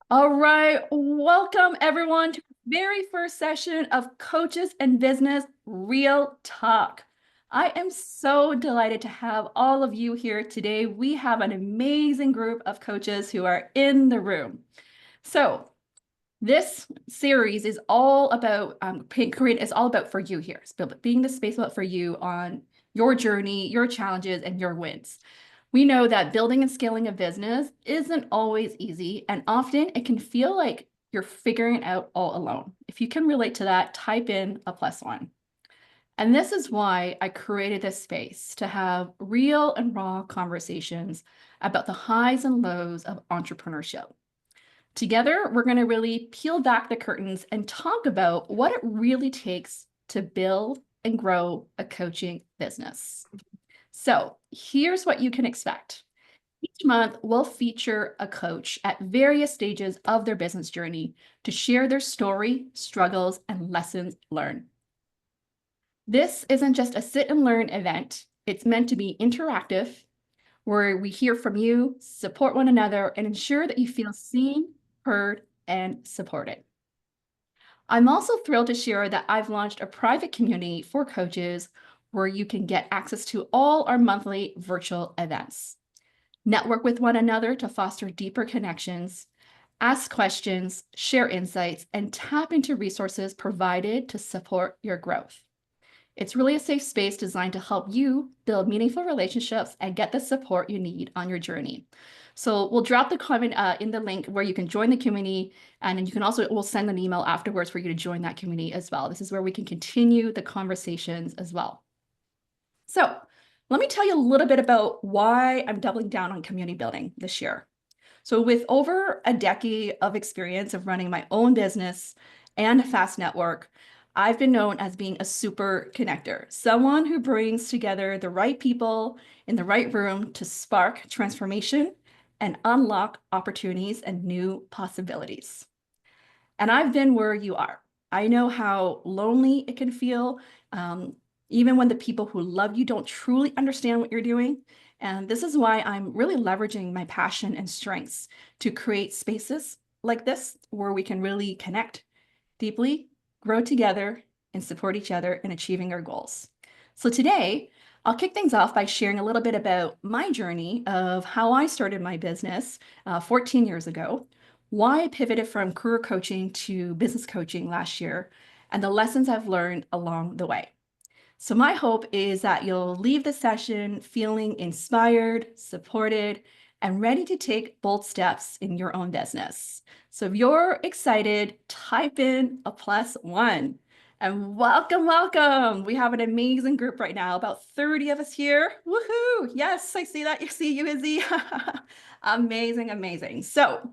All right, welcome everyone to the very first session of Coaches and Business Real Talk. I am so delighted to have all of you here today. We have an amazing group of coaches who are in the room. So this series is all about Korean is all about for you here. It's being the space for you on your journey, your challenges, and your wins. We know that building and scaling a business isn't always easy, and often it can feel like you're figuring it out all alone. If you can relate to that, type in a +1. And this is why I created this space to have real and raw conversations about the highs and lows of entrepreneurship. Together, we're going to really peel back the curtains and talk about what it really takes to build and grow a coaching business. So here's what you can expect. Each month, we'll feature a coach at various stages of their business journey to share their story, struggles, and lessons learned. This isn't just a sit and learn event. It's meant to be interactive, where we hear from you, support one another, and ensure that you feel seen, heard, and supported. I'm also thrilled to share that I've launched a private community for coaches where you can get access to all our monthly virtual events. Network with one another to foster deeper connections, ask questions, share insights, and tap into resources provided to support your growth. It's really a safe space designed to help you build meaningful relationships and get the support you need on your journey. So we'll drop the comment in the link where you can join the community, and then you can also, we'll send an email afterwards for you to join that community as well. This is where we can continue the conversations as well. So let me tell you a little bit about why I'm doubling down on community building this year. So with over a decade of experience of running my own business and a fast network, I've been known as being a super connector, someone who brings together the right people in the right room to spark transformation and unlock opportunities and new possibilities. And I've been where you are. I know how lonely it can feel, even when the people who love you don't truly understand what you're doing. And this is why I'm really leveraging my passion and strengths to create spaces like this where we can really connect deeply, grow together, and support each other in achieving our goals. So today, I'll kick things off by sharing a little bit about my journey of how I started my business 14 years ago, why I pivoted from career coaching to business coaching last year, and the lessons I've learned along the way. So my hope is that you'll leave the session feeling inspired, supported, and ready to take bold steps in your own business. So if you're excited, type in a +1. And welcome, welcome. We have an amazing group right now, about 30 of us here. Woohoo! Yes, I see that. You see you, Izzy. Amazing, amazing. So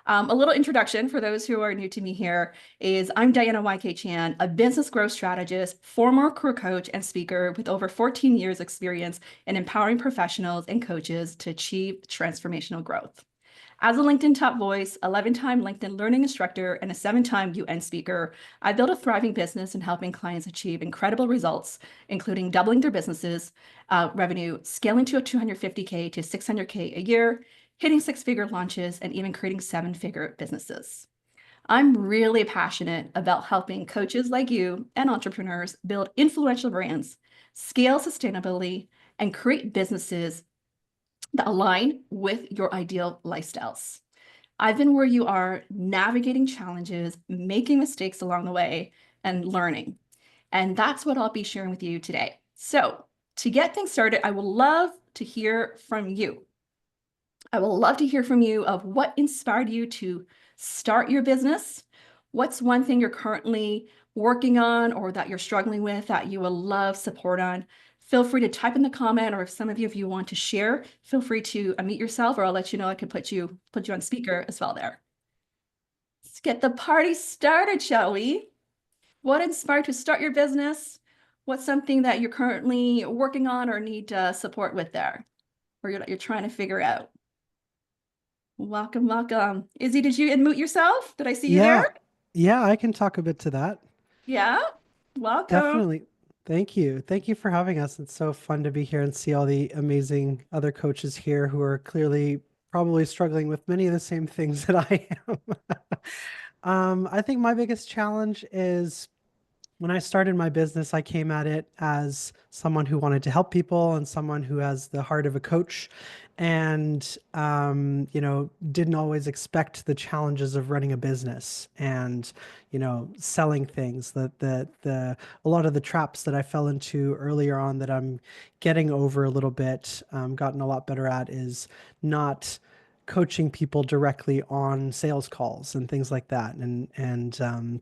a little introduction for those who are new to me here is I'm Diana YK Chan, a business growth strategist, former career coach and speaker with over 14 years experience in empowering professionals and coaches to achieve transformational growth. As a LinkedIn top voice, 11-time LinkedIn learning instructor, and a 7-time UN speaker, I built a thriving business in helping clients achieve incredible results, including doubling their businesses, revenue, scaling to a 250K to 600K a year, hitting 6-figure launches, and even creating 7-figure businesses. I'm really passionate about helping coaches like you and entrepreneurs build influential brands, scale sustainably, and create businesses that align with your ideal lifestyles. I've been where you are, navigating challenges, making mistakes along the way, and learning. And that's what I'll be sharing with you today. So to get things started, I would love to hear from you. I will love to hear from you of what inspired you to start your business. What's one thing you're currently working on or that you're struggling with that you would love support on? Feel free to type in the comment, or if some of you, if you want to share, feel free to unmute yourself, or I'll let you know I can put you on speaker as well there. Let's get the party started, shall we? What inspired you to start your business? What's something that you're currently working on or need support with there, or you're trying to figure out? Welcome, welcome. Izzy, did you unmute yourself? Did I see you Yeah, there? yeah, I can talk a bit to that. Yeah, welcome. Definitely. Thank you. Thank you for having us. It's so fun to be here and see all the amazing other coaches here who are clearly probably struggling with many of the same things that I am. I think my biggest challenge is when I started my business, I came at it as someone who wanted to help people and someone who has the heart of a coach, and didn't always expect the challenges of running a business and selling things. The a lot of the traps that I fell into earlier on that I'm getting over a little bit, gotten a lot better at, is not coaching people directly on sales calls and things like that, and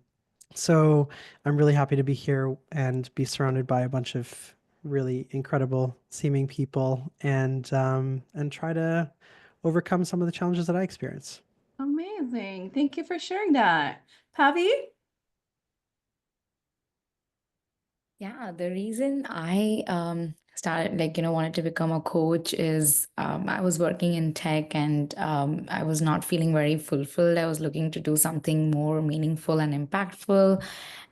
so I'm really happy to be here and be surrounded by a bunch of really incredible seeming people, and try to overcome some of the challenges that I experience. Amazing. Thank you for sharing that. Pavi? Yeah, the reason I started wanted to become a coach is I was working in tech and I was not feeling very fulfilled. I was looking to do something more meaningful and impactful,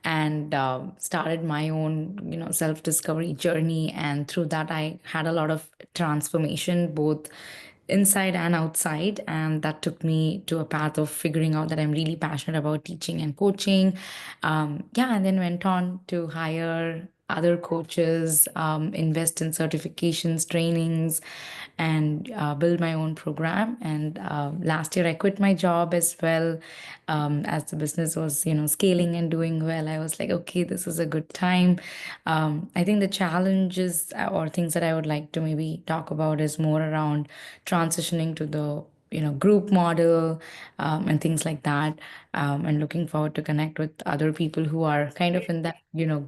and started my own self-discovery journey. And through that, I had a lot of transformation, both inside and outside, and that took me to a path of figuring out that I'm really passionate about teaching and coaching. Yeah, and then went on to hire other coaches, invest in certifications, trainings, and build my own program. And last year I quit my job as well, as the business was scaling and doing well. I was like, okay, this is a good time. I think the challenges or things that I would like to maybe talk about is more around transitioning to the group model, and things like that, and looking forward to connect with other people who are kind of in that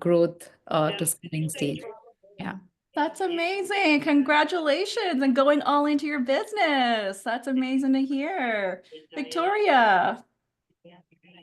growth to scaling stage. Yeah. That's amazing. Congratulations and going all into your business. That's amazing to hear. Victoria.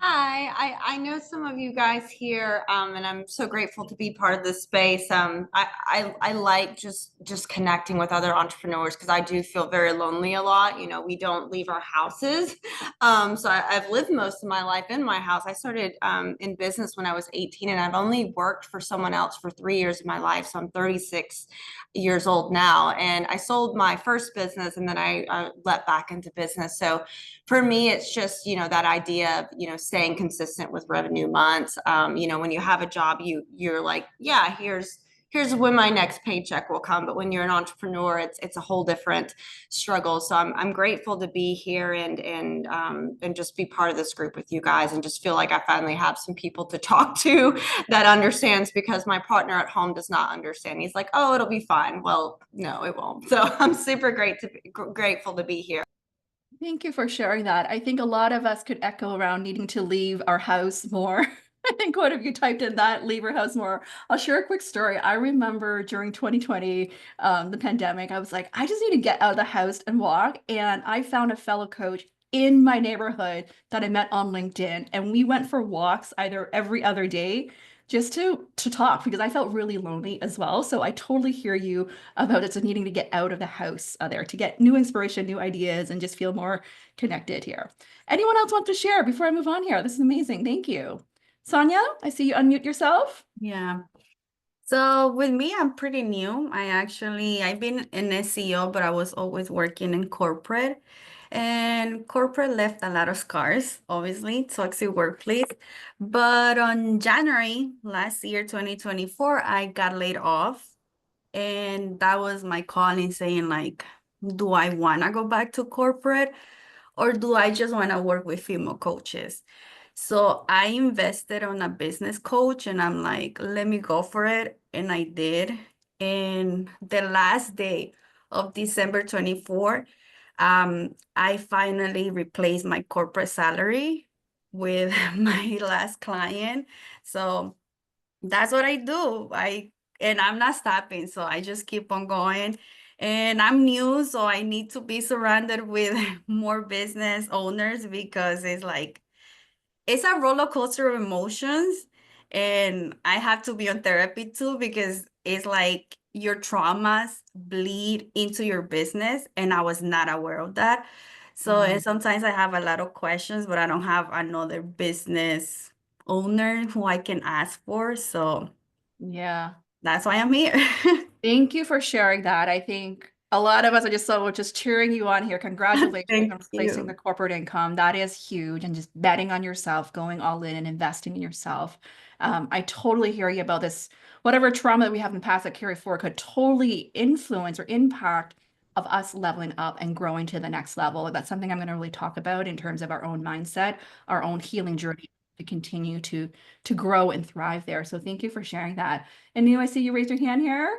Hi, I know some of you guys here, and I'm so grateful to be part of this space. I like just connecting with other entrepreneurs because I do feel very lonely a lot. You know, we don't leave our houses. I've lived most of my life in my house. I started in business when I was 18, and I've only worked for someone else for 3 years of my life. So I'm 36 years old now, and I sold my first business, and then I let back into business. So for me, it's just, that idea of, staying consistent with revenue months. When you have a job, you're like, yeah, here's when my next paycheck will come. But when you're an entrepreneur, it's a whole different struggle. So I'm grateful to be here and just be part of this group with you guys, and just feel like I finally have some people to talk to that understands, because my partner at home does not understand. He's like, oh, it'll be fine. Well, no, it won't. So I'm super grateful to be here. Thank you for sharing that. I think a lot of us could echo around needing to leave our house more. I think one of you typed in that, leave your house more. I'll share a quick story. I remember during 2020, the pandemic, I was like, I just need to get out of the house and walk. And I found a fellow coach in my neighborhood that I met on LinkedIn. And we went for walks either every other day just to talk, because I felt really lonely as well. So I totally hear you about it, so needing to get out of the house there to get new inspiration, new ideas, and just feel more connected here. Anyone else want to share before I move on here? This is amazing. Thank you. Sonia, I see you unmute yourself. Yeah. So with me, I'm pretty new. I've been an SEO, but I was always working in corporate. And corporate left a lot of scars, obviously, toxic workplace. But on January last year, 2024, I got laid off. And that was my calling saying, like, do I want to go back to corporate, or do I just want to work with female coaches? So I invested on a business coach, and I'm like, let me go for it. And I did. And the last day of December 24, I finally replaced my corporate salary with my last client. So that's what I do. And I'm not stopping. So I just keep on going. And I'm new, so I need to be surrounded with more business owners, because it's a roller coaster of emotions. And I have to be on therapy too, because it's like your traumas bleed into your business. And I was not aware of that. So, and sometimes I have a lot of questions, but I don't have another business owner who I can ask for. So Yeah. that's why I'm here. Thank you for sharing that. I think A lot of us are just cheering you on here. Congratulations Thank on replacing the you. corporate income. That is huge. And just betting on yourself, going all in and investing in yourself. I totally hear you about this. Whatever trauma that we have in the past that carry forward could totally influence or impact of us leveling up and growing to the next level. That's something I'm going to really talk about in terms of our own mindset, our own healing journey to continue to grow and thrive there. So thank you for sharing that. And Neil, I see you raised your hand here.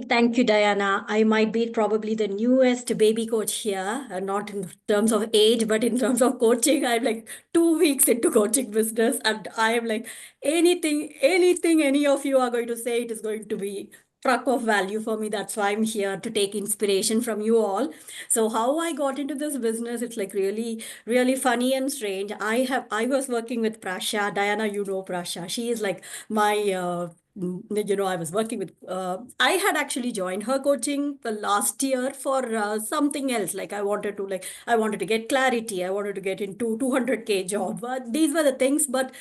Thank you, Diana. I might be probably the newest baby coach here, not in terms of age, but in terms of coaching. I'm like 2 weeks into coaching business, and I am like anything any of you are going to say, it is going to be truck of value for me. That's why I'm here to take inspiration from you all. So how I got into this business, it's like really funny and strange. I was working with Prasha. Diana, you know Prasha. She is like my I was working with, I had actually joined her coaching the last year for something else. I wanted to get clarity. I wanted to get into 200K job. But these were the things. But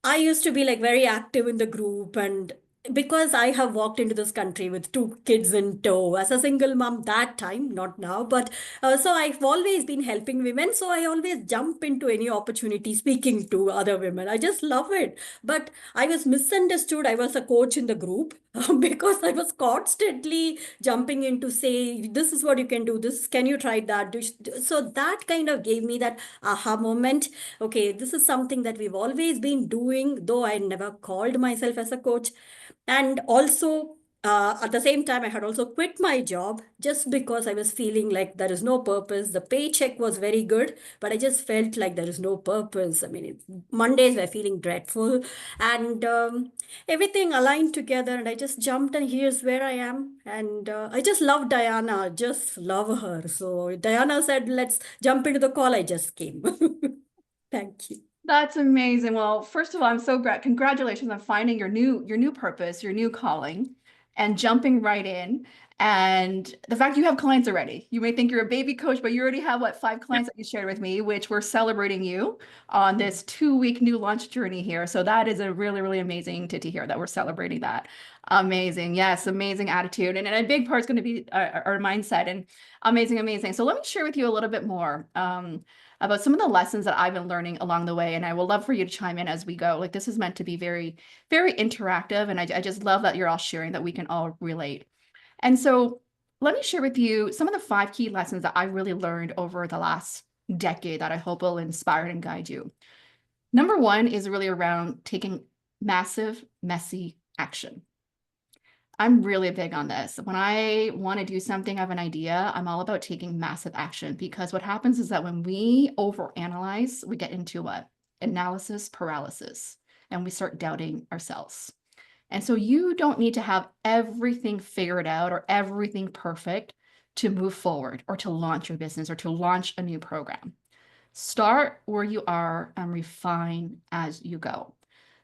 I used to be like very active in the group, and because I have walked into this country with 2 kids in tow as a single mom that time, not now, but so I've always been helping women. So I always jump into any opportunity speaking to other women. I just love it. But I was misunderstood. I was a coach in the group because I was constantly jumping in to say, this is what you can do. This, can you try that? So that kind of gave me that aha moment. Okay, this is something that we've always been doing, though I never called myself as a coach. And also, at the same time, I had also quit my job just because I was feeling like there is no purpose. The paycheck was very good, but I just felt like there is no purpose. I mean, Mondays were feeling dreadful, and everything aligned together. And I just jumped, and here's where I am. And I just love Diana, just love her. So Diana said, let's jump into the call. I just came. Thank you. That's amazing. Well, first of all, I'm so glad. Congratulations on finding your new purpose, your new calling, and jumping right in. And the fact you have clients already. You may think you're a baby coach, but you already have what, 5 clients that you shared with me, which we're celebrating you on this 2 week new launch journey here. So that is a really, really amazing to hear that we're celebrating that. Amazing. Yes, amazing attitude. And a big part is going to be our mindset, and amazing, amazing. So let me share with you a little bit more. About some of the lessons that I've been learning along the way. And I will love for you to chime in as we go. Like, this is meant to be very, very interactive. And I just love that you're all sharing, that we can all relate. And so let me share with you some of the 5 key lessons that I really learned over the last decade that I hope will inspire and guide you. Number one is really around taking massive, messy action. I'm really big on this. When I want to do something, I have an idea, I'm all about taking massive action, because what happens is that when we overanalyze, we get into what? Analysis paralysis, and we start doubting ourselves. And so you don't need to have everything figured out or everything perfect to move forward or to launch your business or to launch a new program. Start where you are and refine as you go.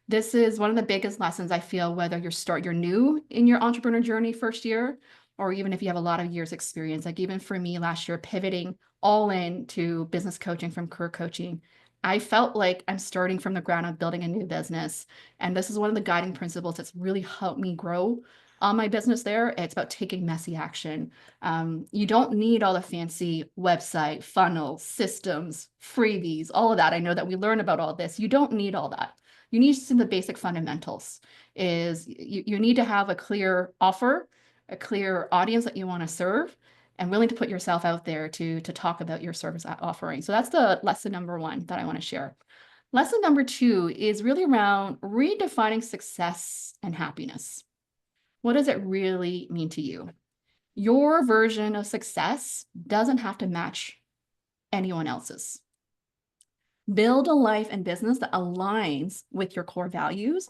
This is one of the biggest lessons I feel, whether you're new in your entrepreneur journey first year, or even if you have a lot of years experience. Like, even for me last year, pivoting all into business coaching from career coaching, I felt like I'm starting from the ground up building a new business. And this is one of the guiding principles that's really helped me grow on my business there. It's about taking messy action. You don't need all the fancy website, funnels, systems, freebies, all of that. I know that we learn about all this. You don't need all that. You need some of the basic fundamentals. Is you need to have a clear offer, a clear audience that you want to serve, and willing to put yourself out there to talk about your service offering. So that's the lesson number one that I want to share. Lesson number two is really around redefining success and happiness. What does it really mean to you? Your version of success doesn't have to match anyone else's. Build a life and business that aligns with your core values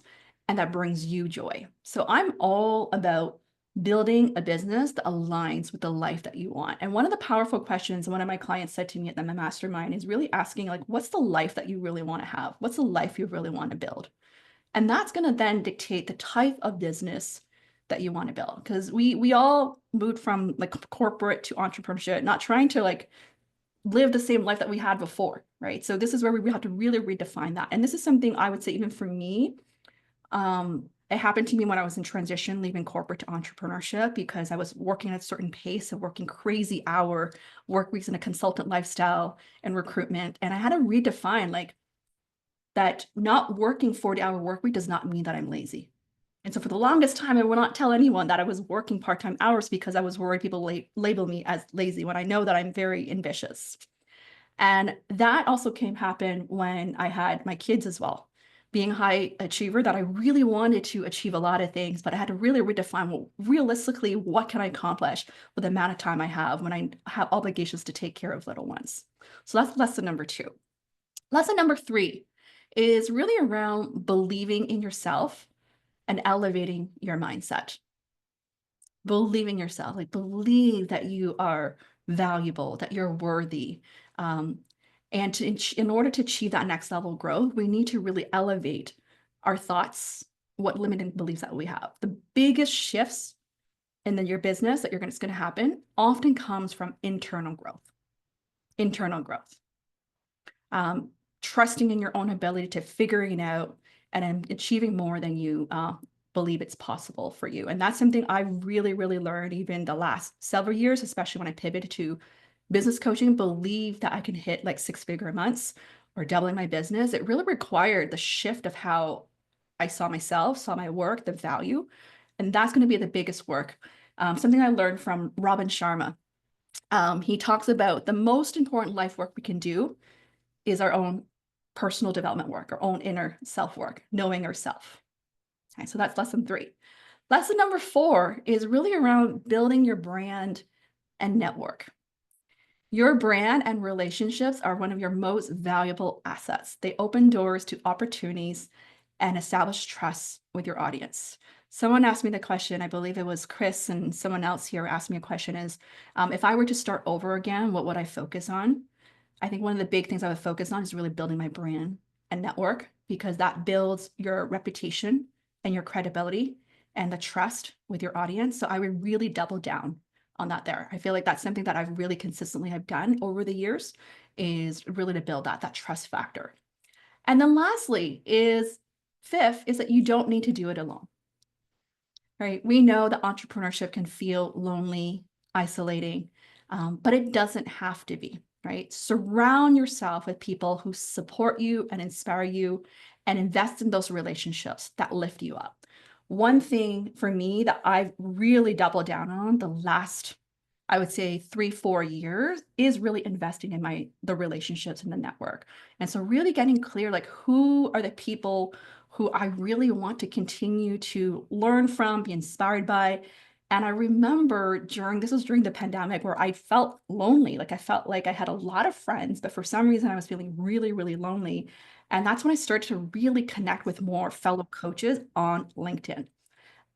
and that brings you joy. So I'm all about building a business that aligns with the life that you want. And one of the powerful questions one of my clients said to me at the mastermind is really asking, like, what's the life that you really want to have? What's the life you really want to build? And that's going to then dictate the type of business that you want to build. Because we all moved from like corporate to entrepreneurship, not trying to like live the same life that we had before, right? So this is where we have to really redefine that. And this is something I would say, even for me, It happened to me when I was in transition, leaving corporate to entrepreneurship, because I was working at a certain pace and working crazy hour work weeks in a consultant lifestyle and recruitment. And I had to redefine like that not working 40-hour work week does not mean that I'm lazy. And so for the longest time, I would not tell anyone that I was working part-time hours because I was worried people label me as lazy when I know that I'm very ambitious. And that also happen when I had my kids as well. Being a high achiever, that I really wanted to achieve a lot of things, but I had to really redefine, well, realistically, what can I accomplish with the amount of time I have when I have obligations to take care of little ones. So that's lesson number 2. Lesson number 3 is really around believing in yourself and elevating your mindset. Believing yourself, like believe that you are valuable, that you're worthy. And in order to achieve that next level growth, we need to really elevate our thoughts, what limiting beliefs that we have. The biggest shifts in your business that's going to happen often comes from internal growth. Internal growth. Trusting in your own ability to figuring out and achieving more than you believe it's possible for you. And that's something I really, really learned even the last several years, especially when I pivoted to business coaching, believe that I can hit like 6-figure months or doubling my business. It really required the shift of how I saw myself, saw my work, the value. And that's going to be the biggest work. Something I learned from Robin Sharma. He talks about the most important life work we can do is our own personal development work, our own inner self work, knowing ourselves. Okay, so that's lesson 3. Lesson number 4 is really around building your brand and network. Your brand and relationships are one of your most valuable assets. They open doors to opportunities and establish trust with your audience. Someone asked me the question, I believe it was Chris and someone else here asked me a question is, if I were to start over again, what would I focus on? I think one of the big things I would focus on is really building my brand and network, because that builds your reputation and your credibility and the trust with your audience. So I would really double down on that there. I feel like that's something that I've really consistently have done over the years, is really to build that trust factor. And then lastly is 5th is that you don't need to do it alone. Right? We know that entrepreneurship can feel lonely, isolating, but it doesn't have to be. Right? Surround yourself with people who support you and inspire you, and invest in those relationships that lift you up. One thing for me that I've really doubled down on the last, I would say 3-4 years, is really investing in the relationships and the network. And so really getting clear, like, who are the people who I really want to continue to learn from, be inspired by. And I remember this was during the pandemic, where I felt lonely. Like I felt like I had a lot of friends, but for some reason I was feeling really, really lonely. And that's when I started to really connect with more fellow coaches on LinkedIn.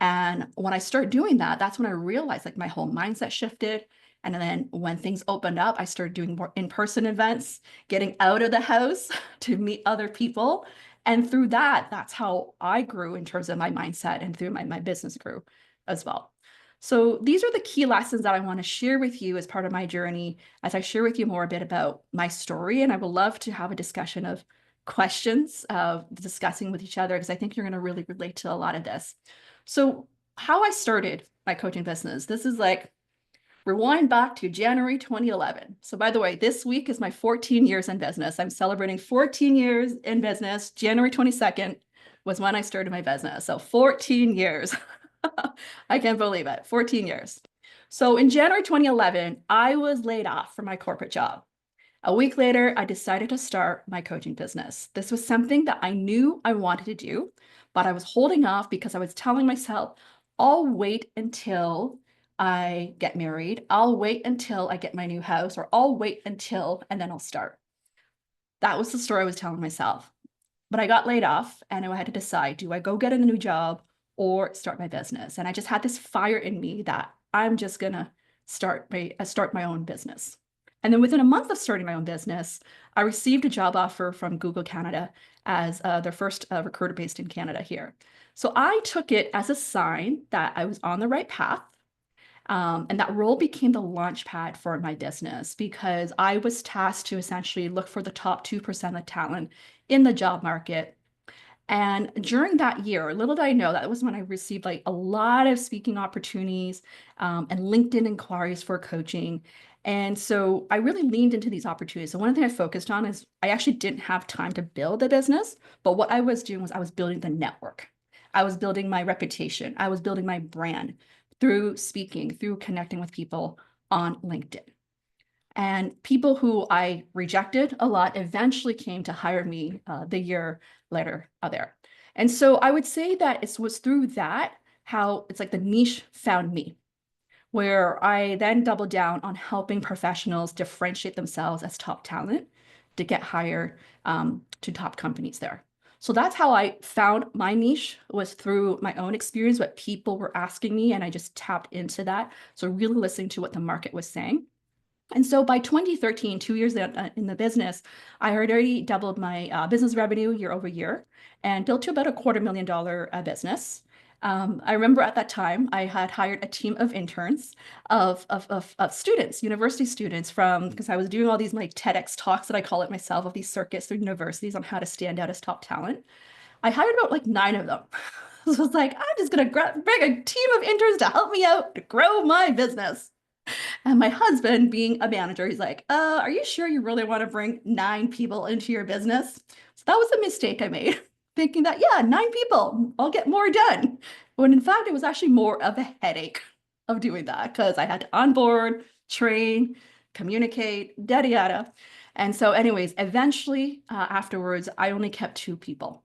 And when I started doing that, that's when I realized like my whole mindset shifted. And then when things opened up, I started doing more in-person events, getting out of the house to meet other people. And through that, that's how I grew in terms of my mindset, and through my business grew as well. So these are the key lessons that I want to share with you as part of my journey, as I share with you more a bit about my story. And I would love to have a discussion of questions, discussing with each other, because I think you're going to really relate to a lot of this. So how I started my coaching business, this is like rewind back to January 2011. So by the way, this week is my 14 years in business. I'm celebrating 14 years in business. January 22nd was when I started my business. So 14 years. I can't believe it. 14 years. So in January 2011, I was laid off from my corporate job. A week later, I decided to start my coaching business. This was something that I knew I wanted to do, but I was holding off because I was telling myself, I'll wait until I get married. I'll wait until I get my new house, or I'll wait until, and then I'll start. That was the story I was telling myself. But I got laid off and I had to decide, do I go get a new job or start my business? And I just had this fire in me that I'm just gonna start my own business. And then within a month of starting my own business, I received a job offer from Google Canada as their first recruiter based in Canada here. So I took it as a sign that I was on the right path. And that role became the launch pad for my business, because I was tasked to essentially look for the top 2% of talent in the job market And during that year, little did I know, that was when I received like a lot of speaking opportunities and LinkedIn inquiries for coaching. And so I really leaned into these opportunities. So one thing I focused on is I actually didn't have time to build a business, but what I was doing was I was building the network. I was building my reputation. I was building my brand through speaking, through connecting with people on LinkedIn. And people who I rejected a lot eventually came to hire me the year later there. And so I would say that it was through that how it's like the niche found me, where I then doubled down on helping professionals differentiate themselves as top talent to get hired to top companies there. So that's how I found my niche, was through my own experience, what people were asking me, and I just tapped into that. So really listening to what the market was saying. And so by 2013, 2 years in the business, I had already doubled my business revenue year over year and built to about a $250,000 business. I remember at that time, I had hired a team of interns of students, university students from, because I was doing all these like TEDx talks that I call it myself, of these circuits through universities on how to stand out as top talent. I hired about like 9 of them. So I was like, I'm just going to bring a team of interns to help me out to grow my business. And my husband, being a manager, he's like, are you sure you really want to bring 9 people into your business? So that was a mistake I made, thinking that, yeah, 9 people, I'll get more done. When in fact, it was actually more of a headache of doing that because I had to onboard, train, communicate, yada, yada. And so anyways, eventually afterwards, I only kept 2 people.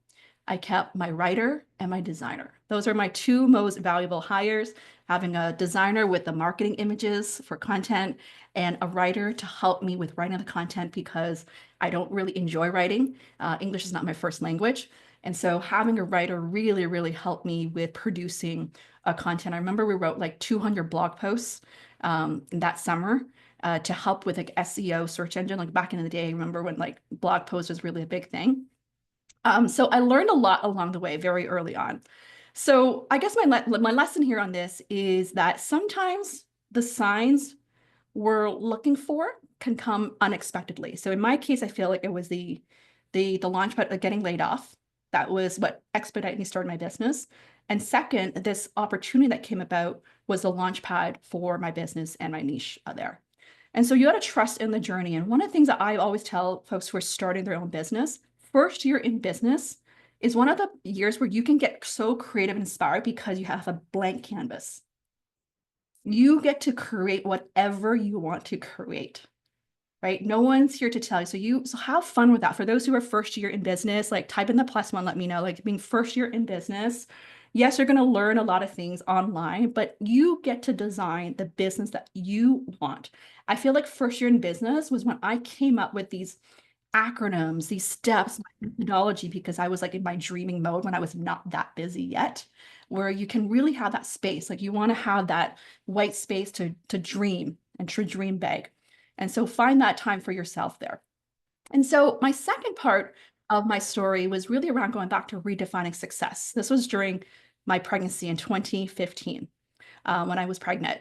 I kept my writer and my designer. Those are my 2 most valuable hires, having a designer with the marketing images for content and a writer to help me with writing the content because I don't really enjoy writing. English is not my first language. And so having a writer really, really helped me with producing content. I remember we wrote like 200 blog posts that summer to help with like SEO, search engine. Like back in the day, I remember when like blog posts was really a big thing. So I learned a lot along the way very early on. So I guess my lesson here on this is that sometimes the signs we're looking for can come unexpectedly. So in my case, I feel like it was the launch pad of getting laid off. That was what expedited me starting my business. And second, this opportunity that came about was the launch pad for my business and my niche there. And so you got to trust in the journey. And one of the things that I always tell folks who are starting their own business, first year in business is one of the years where you can get so creative and inspired because you have a blank canvas. You get to create whatever you want to create, right? No one's here to tell you. So have fun with that. For those who are first year in business, like type in the +1, let me know, like being first year in business. Yes, you're going to learn a lot of things online, but you get to design the business that you want. I feel like first year in business was when I came up with these acronyms, these steps, my methodology, because I was like in my dreaming mode when I was not that busy yet, where you can really have that space. Like you want to have that white space to dream and to dream big. And so find that time for yourself there. And so my second part of my story was really around going back to redefining success. This was during my pregnancy in 2015 when I was pregnant.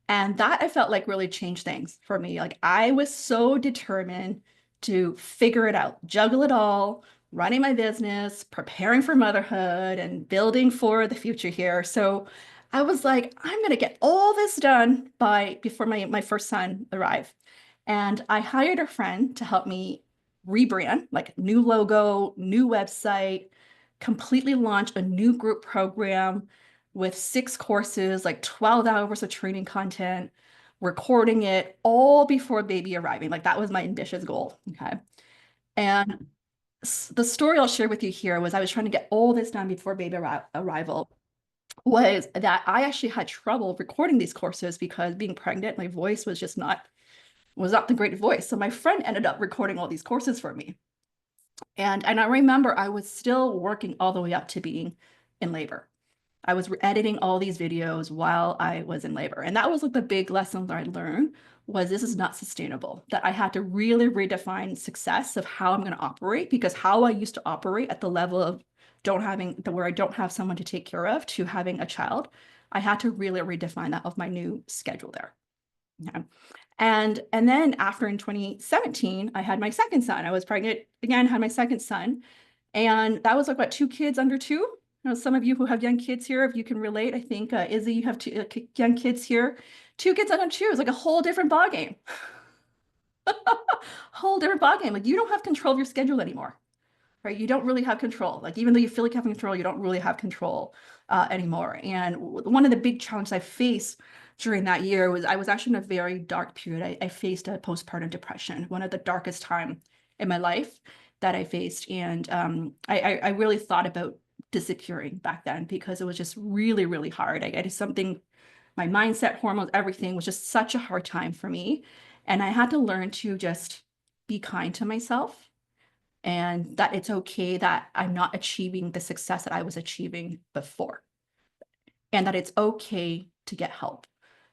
And that I felt like really changed things for me. Like I was so determined to figure it out, juggle it all, running my business, preparing for motherhood, and building for the future here. So I was like, I'm going to get all this done before my first son arrived. And I hired a friend to help me rebrand, like new logo, new website, completely launch a new group program with 6 courses, like 12 hours of training content, recording it all before baby arriving. Like that was my ambitious goal. Okay. And the story I'll share with you here was I was trying to get all this done before baby arrival, was that I actually had trouble recording these courses because being pregnant, my voice was just not the great voice. So my friend ended up recording all these courses for me. And I remember I was still working all the way up to being in labor. I was editing all these videos while I was in labor. And that was like the big lesson that I learned, was this is not sustainable, that I had to really redefine success of how I'm going to operate, because how I used to operate at the level of where I don't have someone to take care of, to having a child, I had to really redefine that of my new schedule there. Yeah. And then after in 2017, I had my second son. I was pregnant again, had my second son. And that was like, what, 2 kids under 2? You know, some of you who have young kids here, if you can relate, I think, Izzy, you have 2 young kids here. 2 kids under 2 is like a whole different ballgame. Whole different ballgame. Like, you don't have control of your schedule anymore, right? You don't really have control. Like, even though you feel like you have control, you don't really have control anymore. And one of the big challenges I faced during that year was I was actually in a very dark period. I faced a postpartum depression, one of the darkest time in my life that I faced. And I really thought about disappearing back then because it was just really, really hard. I did something, my mindset, hormones, everything was just such a hard time for me. And I had to learn to just be kind to myself, and that it's okay that I'm not achieving the success that I was achieving before, and that it's okay to get help.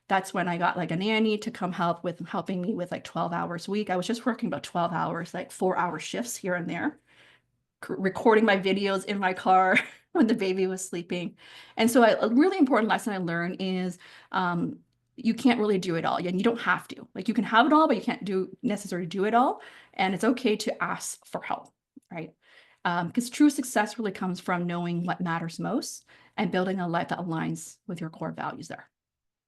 That's when I got like a nanny to come helping me with like 12 hours a week. I was just working about 12 hours, like 4-hour shifts here and there, recording my videos in my car when the baby was sleeping. And so a really important lesson I learned is you can't really do it all, and you don't have to. Like, you can have it all, but you can't necessarily do it all. And it's okay to ask for help, right? Because true success really comes from knowing what matters most and building a life that aligns with your core values there.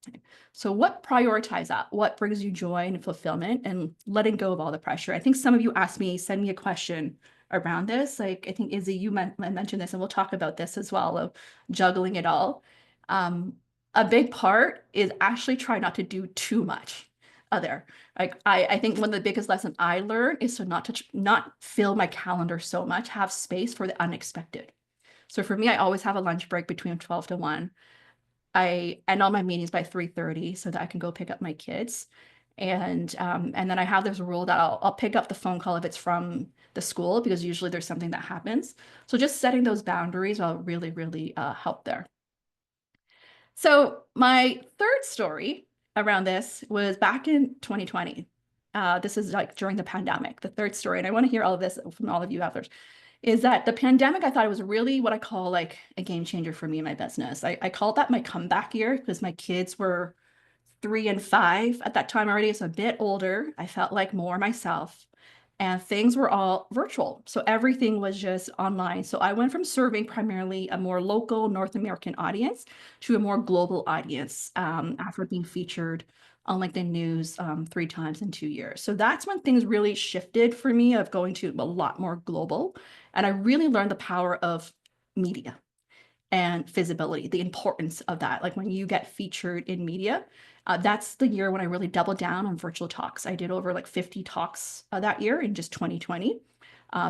Okay. So what prioritize that? What brings you joy and fulfillment, and letting go of all the pressure? I think some of you send me a question around this. Like, I think Izzy, you mentioned this, and we'll talk about this as well, of juggling it all. A big part is actually try not to do too much there. Like, I think one of the biggest lessons I learned is to not fill my calendar so much, have space for the unexpected. So for me, I always have a lunch break between 12 to 1. I end all my meetings by 3:30 so that I can go pick up my kids. And then I have this rule that I'll pick up the phone call if it's from the school, because usually there's something that happens. So just setting those boundaries will really, really help there. So my third story around this was back in 2020. This is like during the pandemic, the third story. And I want to hear all of this from all of you out there. Is that the pandemic, I thought it was really what I call like a game changer for me in my business. I called that my comeback year because my kids were 3 and 5 at that time already. So a bit older. I felt like more myself, and things were all virtual. So everything was just online. So I went from serving primarily a more local North American audience to a more global audience after being featured on LinkedIn News 3 times in 2 years. So that's when things really shifted for me, of going to a lot more global. And I really learned the power of media and visibility, the importance of that. Like, when you get featured in media, that's the year when I really doubled down on virtual talks. I did over like 50 talks that year in just 2020.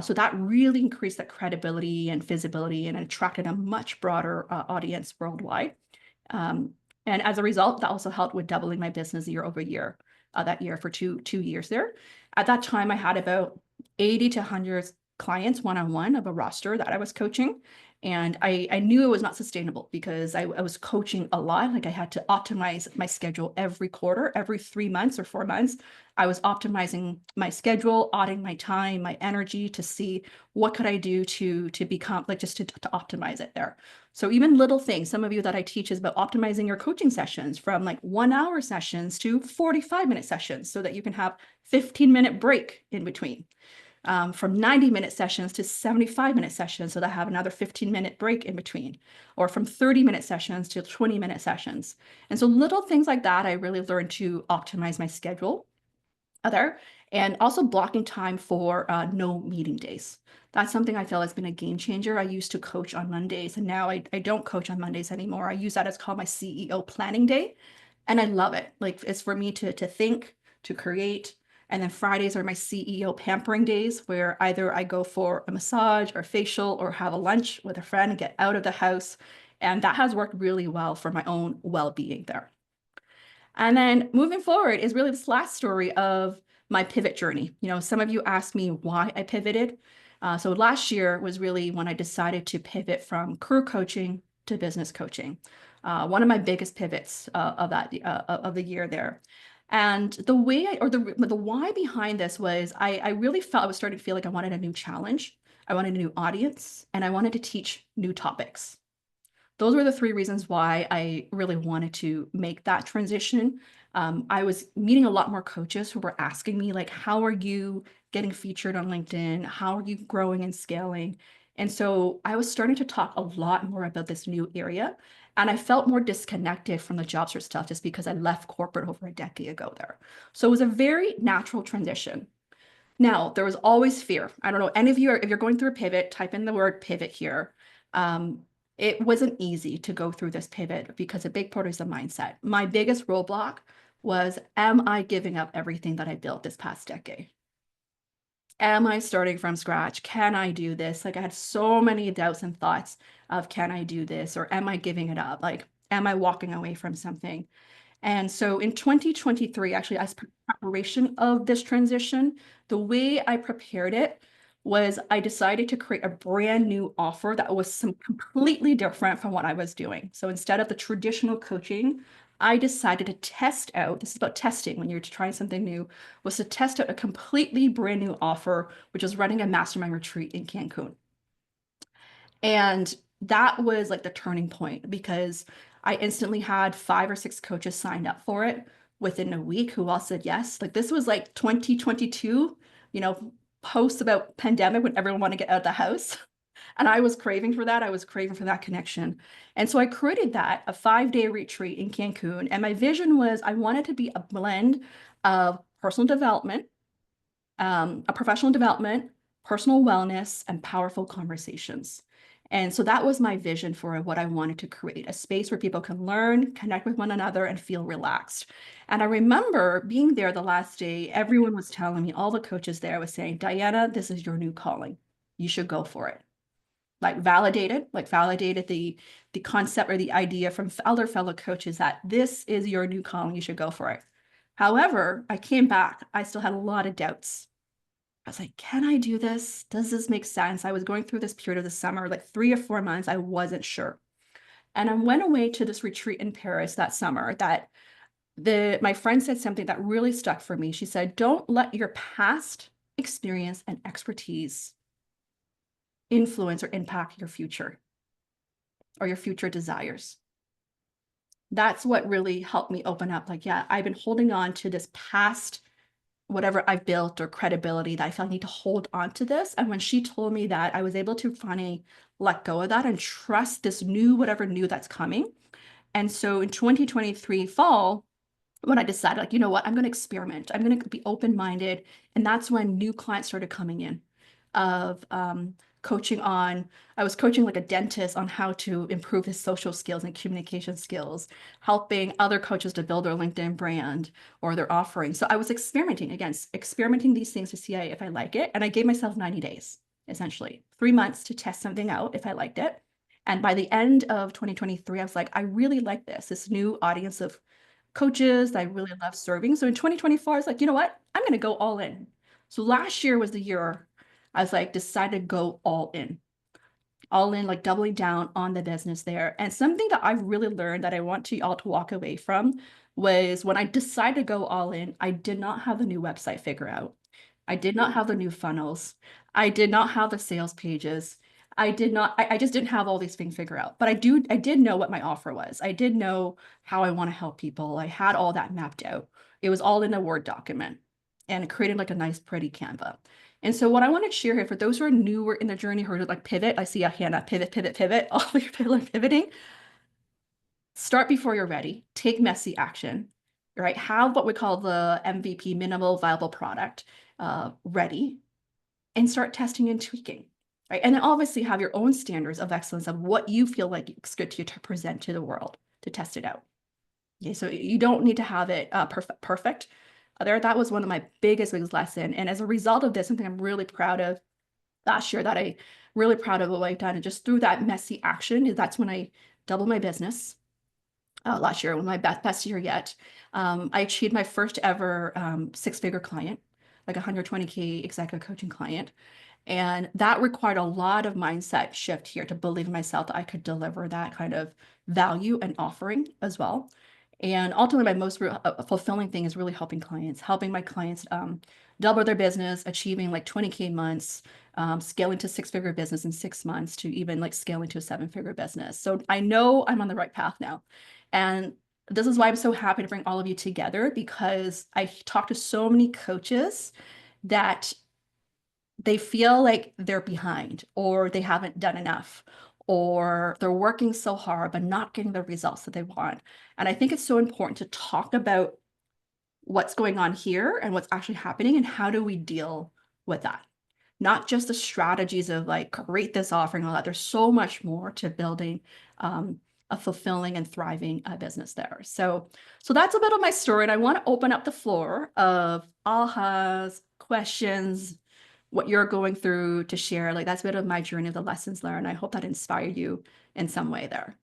So that really increased that credibility and visibility and attracted a much broader audience worldwide. And as a result, that also helped with doubling my business year over year that year for two years there. At that time, I had about 80 to 100 clients one-on-one of a roster that I was coaching. And I knew it was not sustainable because I was coaching a lot. Like, I had to optimize my schedule every quarter, every 3 months or 4 months. I was optimizing my schedule, auditing my time, my energy, to see what could I do to become like, just to optimize it there. So even little things, some of you that I teach is about optimizing your coaching sessions from like 1-hour sessions to 45-minute sessions so that you can have 15-minute break in between. From 90-minute sessions to 75-minute sessions, so that I have another 15-minute break in between, or from 30-minute sessions to 20-minute sessions. And so little things like that, I really learned to optimize my schedule there, and also blocking time for no meeting days. That's something I feel has been a game changer. I used to coach on Mondays, and now I don't coach on Mondays anymore. I use that as called my CEO planning day, and I love it. Like, it's for me to think, to create. And then Fridays are my CEO pampering days, where either I go for a massage or facial or have a lunch with a friend and get out of the house. And that has worked really well for my own well-being there. And then moving forward is really this last story of my pivot journey. You know, some of you asked me why I pivoted. So last year was really when I decided to pivot from career coaching to business coaching. One of my biggest pivots of the year there. And the way the why behind this was I really felt I was starting to feel like I wanted a new challenge. I wanted a new audience, and I wanted to teach new topics. Those were the 3 reasons why I really wanted to make that transition. I was meeting a lot more coaches who were asking me, like, how are you getting featured on LinkedIn? How are you growing and scaling? And so I was starting to talk a lot more about this new area. And I felt more disconnected from the job search stuff just because I left corporate over a decade ago there. So it was a very natural transition. Now, there was always fear. I don't know, any of you, if you're going through a pivot, type in the word pivot here. It wasn't easy to go through this pivot because a big part is the mindset. My biggest roadblock was, am I giving up everything that I built this past decade? Am I starting from scratch? Can I do this? Like I had so many doubts and thoughts of, can I do this? Or am I giving it up? Like, am I walking away from something? And so in 2023, actually, as preparation of this transition, the way I prepared it was I decided to create a brand new offer that was some completely different from what I was doing. So instead of the traditional coaching, I decided to test out, this is about testing when you're trying something new, was to test out a completely brand new offer, which is running a mastermind retreat in Cancun. And that was like the turning point because I instantly had 5 or 6 coaches signed up for it within a week who all said yes. Like this was like 2022, post about pandemic when everyone wanted to get out of the house. And I was craving for that. I was craving for that connection. And so I created that, a 5-day retreat in Cancun. And my vision was I wanted to be a blend of personal development, a professional development, personal wellness, and powerful conversations. And so that was my vision for what I wanted to create, a space where people can learn, connect with one another, and feel relaxed. And I remember being there the last day, everyone was telling me, all the coaches there was saying, Diana, this is your new calling. You should go for it. Validated the concept or the idea from other fellow coaches that this is your new calling, you should go for it. However, I came back, I still had a lot of doubts. I was like, can I do this? Does this make sense? I was going through this period of the summer, like 3 or 4 months, I wasn't sure. And I went away to this retreat in Paris that summer that my friend said something that really stuck for me. She said, don't let your past experience and expertise influence or impact your future or your future desires. That's what really helped me open up. Like, yeah, I've been holding on to this past whatever I've built or credibility that I felt I need to hold on to this. And when she told me that, I was able to finally let go of that and trust this new, whatever new that's coming. And so in 2023 fall, when I decided, like, you know what, I'm going to experiment. I'm going to be open-minded. And that's when new clients started coming in of coaching on, I was coaching like a dentist on how to improve his social skills and communication skills, helping other coaches to build their LinkedIn brand or their offering. So I was experimenting these things to see if I like it. And I gave myself 90 days, essentially 3 months to test something out if I liked it. And by the end of 2023, I was like, I really like this new audience of coaches that I really love serving. So in 2024, I was like, you know what? I'm going to go all in. So last year was the year I was like, decided to go all in, like doubling down on the business there. And something that I've really learned that I want you all to walk away from was when I decided to go all in, I did not have the new website figure out. I did not have the new funnels. I did not have the sales pages. I just didn't have all these things figured out. But I did know what my offer was. I did know how I want to help people. I had all that mapped out. It was all in a Word document and it created like a nice, pretty Canva. And so what I want to share here for those who are newer in the journey, who are like pivot, I see a hand up, pivot, all of your people are pivoting. Start before you're ready, take messy action, right? Have what we call the MVP, minimal viable product, ready, and start testing and tweaking, right? And then obviously have your own standards of excellence of what you feel like it's good to present to the world to test it out. Okay, so you don't need to have it perfect. That was one of my biggest lesson. And as a result of this, something I'm really proud of last year that I really proud of what I've done. And just through that messy action, that's when I doubled my business. Last year, my best year yet. I achieved my first ever 6-figure client, like 120K executive coaching client. And that required a lot of mindset shift here to believe in myself that I could deliver that kind of value and offering as well. And ultimately, my most fulfilling thing is really helping my clients double their business, achieving like 20K months, scaling to 6-figure business in 6 months to even like scaling to a 7-figure business. So I know I'm on the right path now. And this is why I'm so happy to bring all of you together, because I talked to so many coaches that they feel like they're behind or they haven't done enough or they're working so hard but not getting the results that they want. And I think it's so important to talk about what's going on here and what's actually happening and how do we deal with that. Not just the strategies of like create this offering, all that. There's so much more to building a fulfilling and thriving business there. So that's a bit of my story, and I want to open up the floor of ahas, questions, what you're going through to share. Like that's a bit of my journey of the lessons learned. I hope that inspired you in some way there.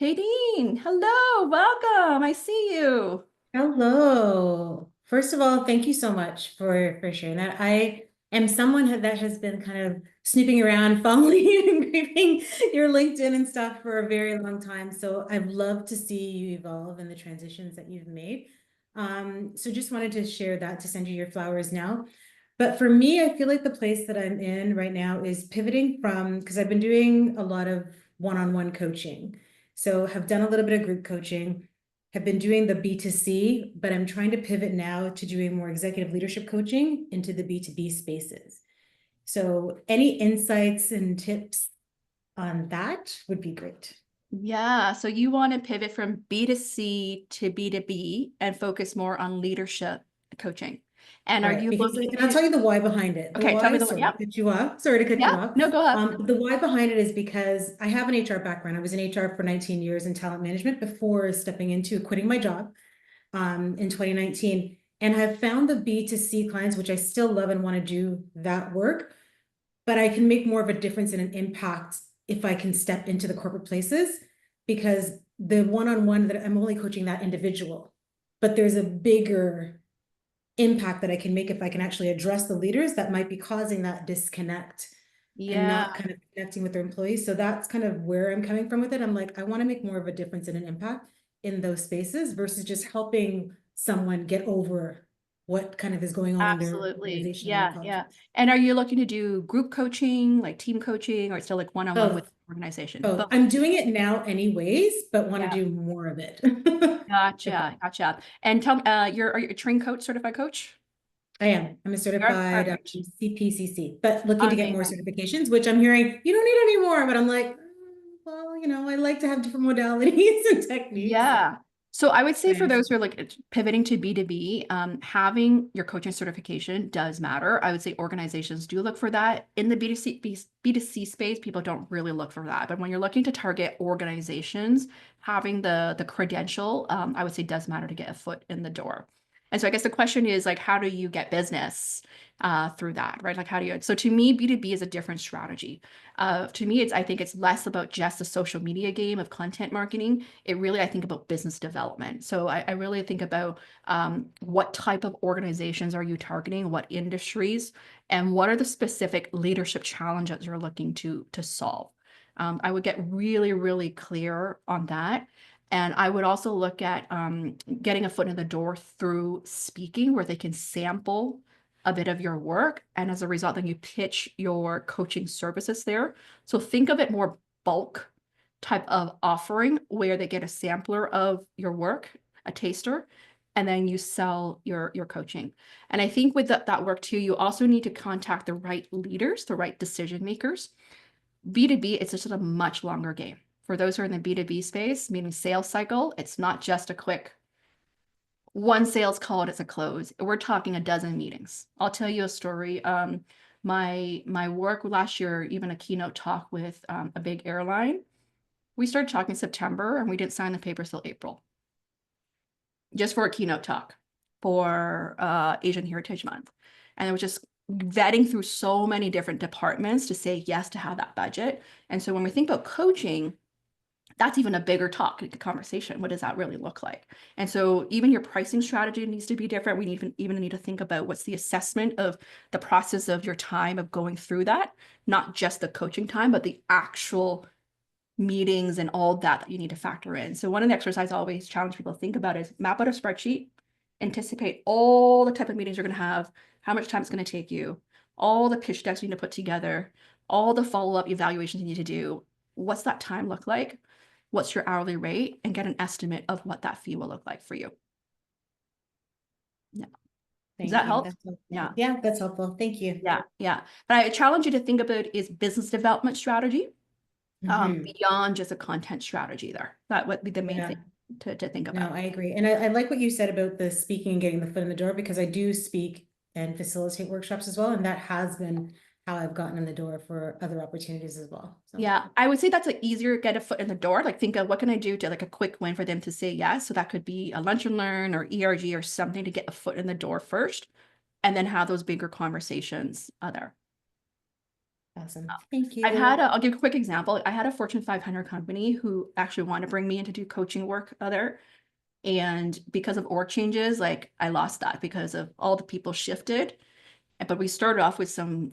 Kadeen, hello, welcome. I see you. Hello. First of all, thank you so much for sharing that. I am someone that has been kind of snooping around, following and grieving your LinkedIn and stuff for a very long time. So I've loved to see you evolve and the transitions that you've made. So just wanted to share that, to send you your flowers now. But for me, I feel like the place that I'm in right now is pivoting from, because I've been doing a lot of one-on-one coaching. So have done a little bit of group coaching, have been doing the B2C, but I'm trying to pivot now to doing more executive leadership coaching into the B2B spaces. So any insights and tips on that would be great. Yeah, so you want to pivot from B2C to B2B and focus more on leadership coaching. And are Right, you because, looking and I'll to, tell you the why behind it. The okay, tell why, me the, sorry yeah, to cut you off. Sorry to cut you yeah, off. no, go ahead. The why behind it is because I have an HR background. I was in HR for 19 years in talent management before stepping into quitting my job in 2019. And I've found the B2C clients, which I still love and want to do that work, but I can make more of a difference and an impact if I can step into the corporate places, because the one-on-one that I'm only coaching that individual, but there's a bigger impact that I can make if I can actually address the leaders that might be causing that disconnect and Yeah, not kind of connecting with their employees. So that's kind of where I'm coming from with it. I'm like, I want to make more of a difference and an impact in those spaces versus just helping someone get over what kind of is going on in their absolutely. organization and Yeah, their yeah. culture. And are you looking to do group coaching, like team coaching, or still like one-on-one with Both. the organization? Both. I'm doing it now anyways, but want to Yeah. do more of it. Gotcha, gotcha. And tell me, are you a trained coach, certified coach? I am. I'm a You're certified perfect. CPCC, but looking to get more Amazing. certifications, which I'm hearing you don't need any more. But I'm like, well, I like to have different modalities and techniques. Yeah. So I would say for Yeah. those who are like pivoting to B2B, having your coaching certification does matter. I would say organizations do look for that. In the B2C space, people don't really look for that. But when you're looking to target organizations, having the credential, I would say does matter to get a foot in the door. And so I guess the question is like, how do you get business through that, right? Like how do you, so to me, B2B is a different strategy. To me, I think it's less about just the social media game of content marketing. It really, I think about business development. So I really think about what type of organizations are you targeting, what industries, and what are the specific leadership challenges you're looking to solve. I would get really, really clear on that. And I would also look at getting a foot in the door through speaking where they can sample a bit of your work. And as a result, then you pitch your coaching services there. So think of it more bulk type of offering where they get a sampler of your work, a taster, and then you sell your coaching. And I think with that work too, you also need to contact the right leaders, the right decision makers. B2B, it's just a much longer game. For those who are in the B2B space, meaning sales cycle, it's not just a quick one sales call, it's a close. We're talking a dozen meetings. I'll tell you a story. My work last year, even a keynote talk with a big airline, we started talking September and we didn't sign the papers till April, just for a keynote talk for Asian Heritage Month. And it was just vetting through so many different departments to say yes to have that budget. And so when we think about coaching, that's even a bigger talk, like a conversation. What does that really look like? And so even your pricing strategy needs to be different. We even need to think about what's the assessment of the process of your time of going through that, not just the coaching time, but the actual meetings and all that you need to factor in. So one of the exercises I always challenge people to think about is map out a spreadsheet, anticipate all the type of meetings you're going to have, how much time it's going to take you, all the pitch decks you need to put together, all the follow-up evaluations you need to do. What's that time look like? what's your hourly rate, and get an estimate of what that fee will look like for you. Yeah. Does that help? That's helpful. Yeah. Yeah, that's helpful. Thank you. Yeah. Yeah. But I challenge you to think about is business development strategy Mhm. beyond just a content strategy there. That would be the main Yeah. thing to think No, about. I agree. And I like what you said about the speaking and getting the foot in the door, because I do speak and facilitate workshops as well. And that has been how I've gotten in the door for other opportunities as well. So. Yeah, I would say that's an easier get a foot in the door. Like think of what can I do to like a quick win for them to say yes. So that could be a lunch and learn or ERG or something to get a foot in the door first, and then have those bigger conversations there. Awesome. Thank you. I'll give a quick example. I had a Fortune 500 company who actually wanted to bring me in to do coaching work there. And because of org changes, like I lost that because of all the people shifted. But we started off with some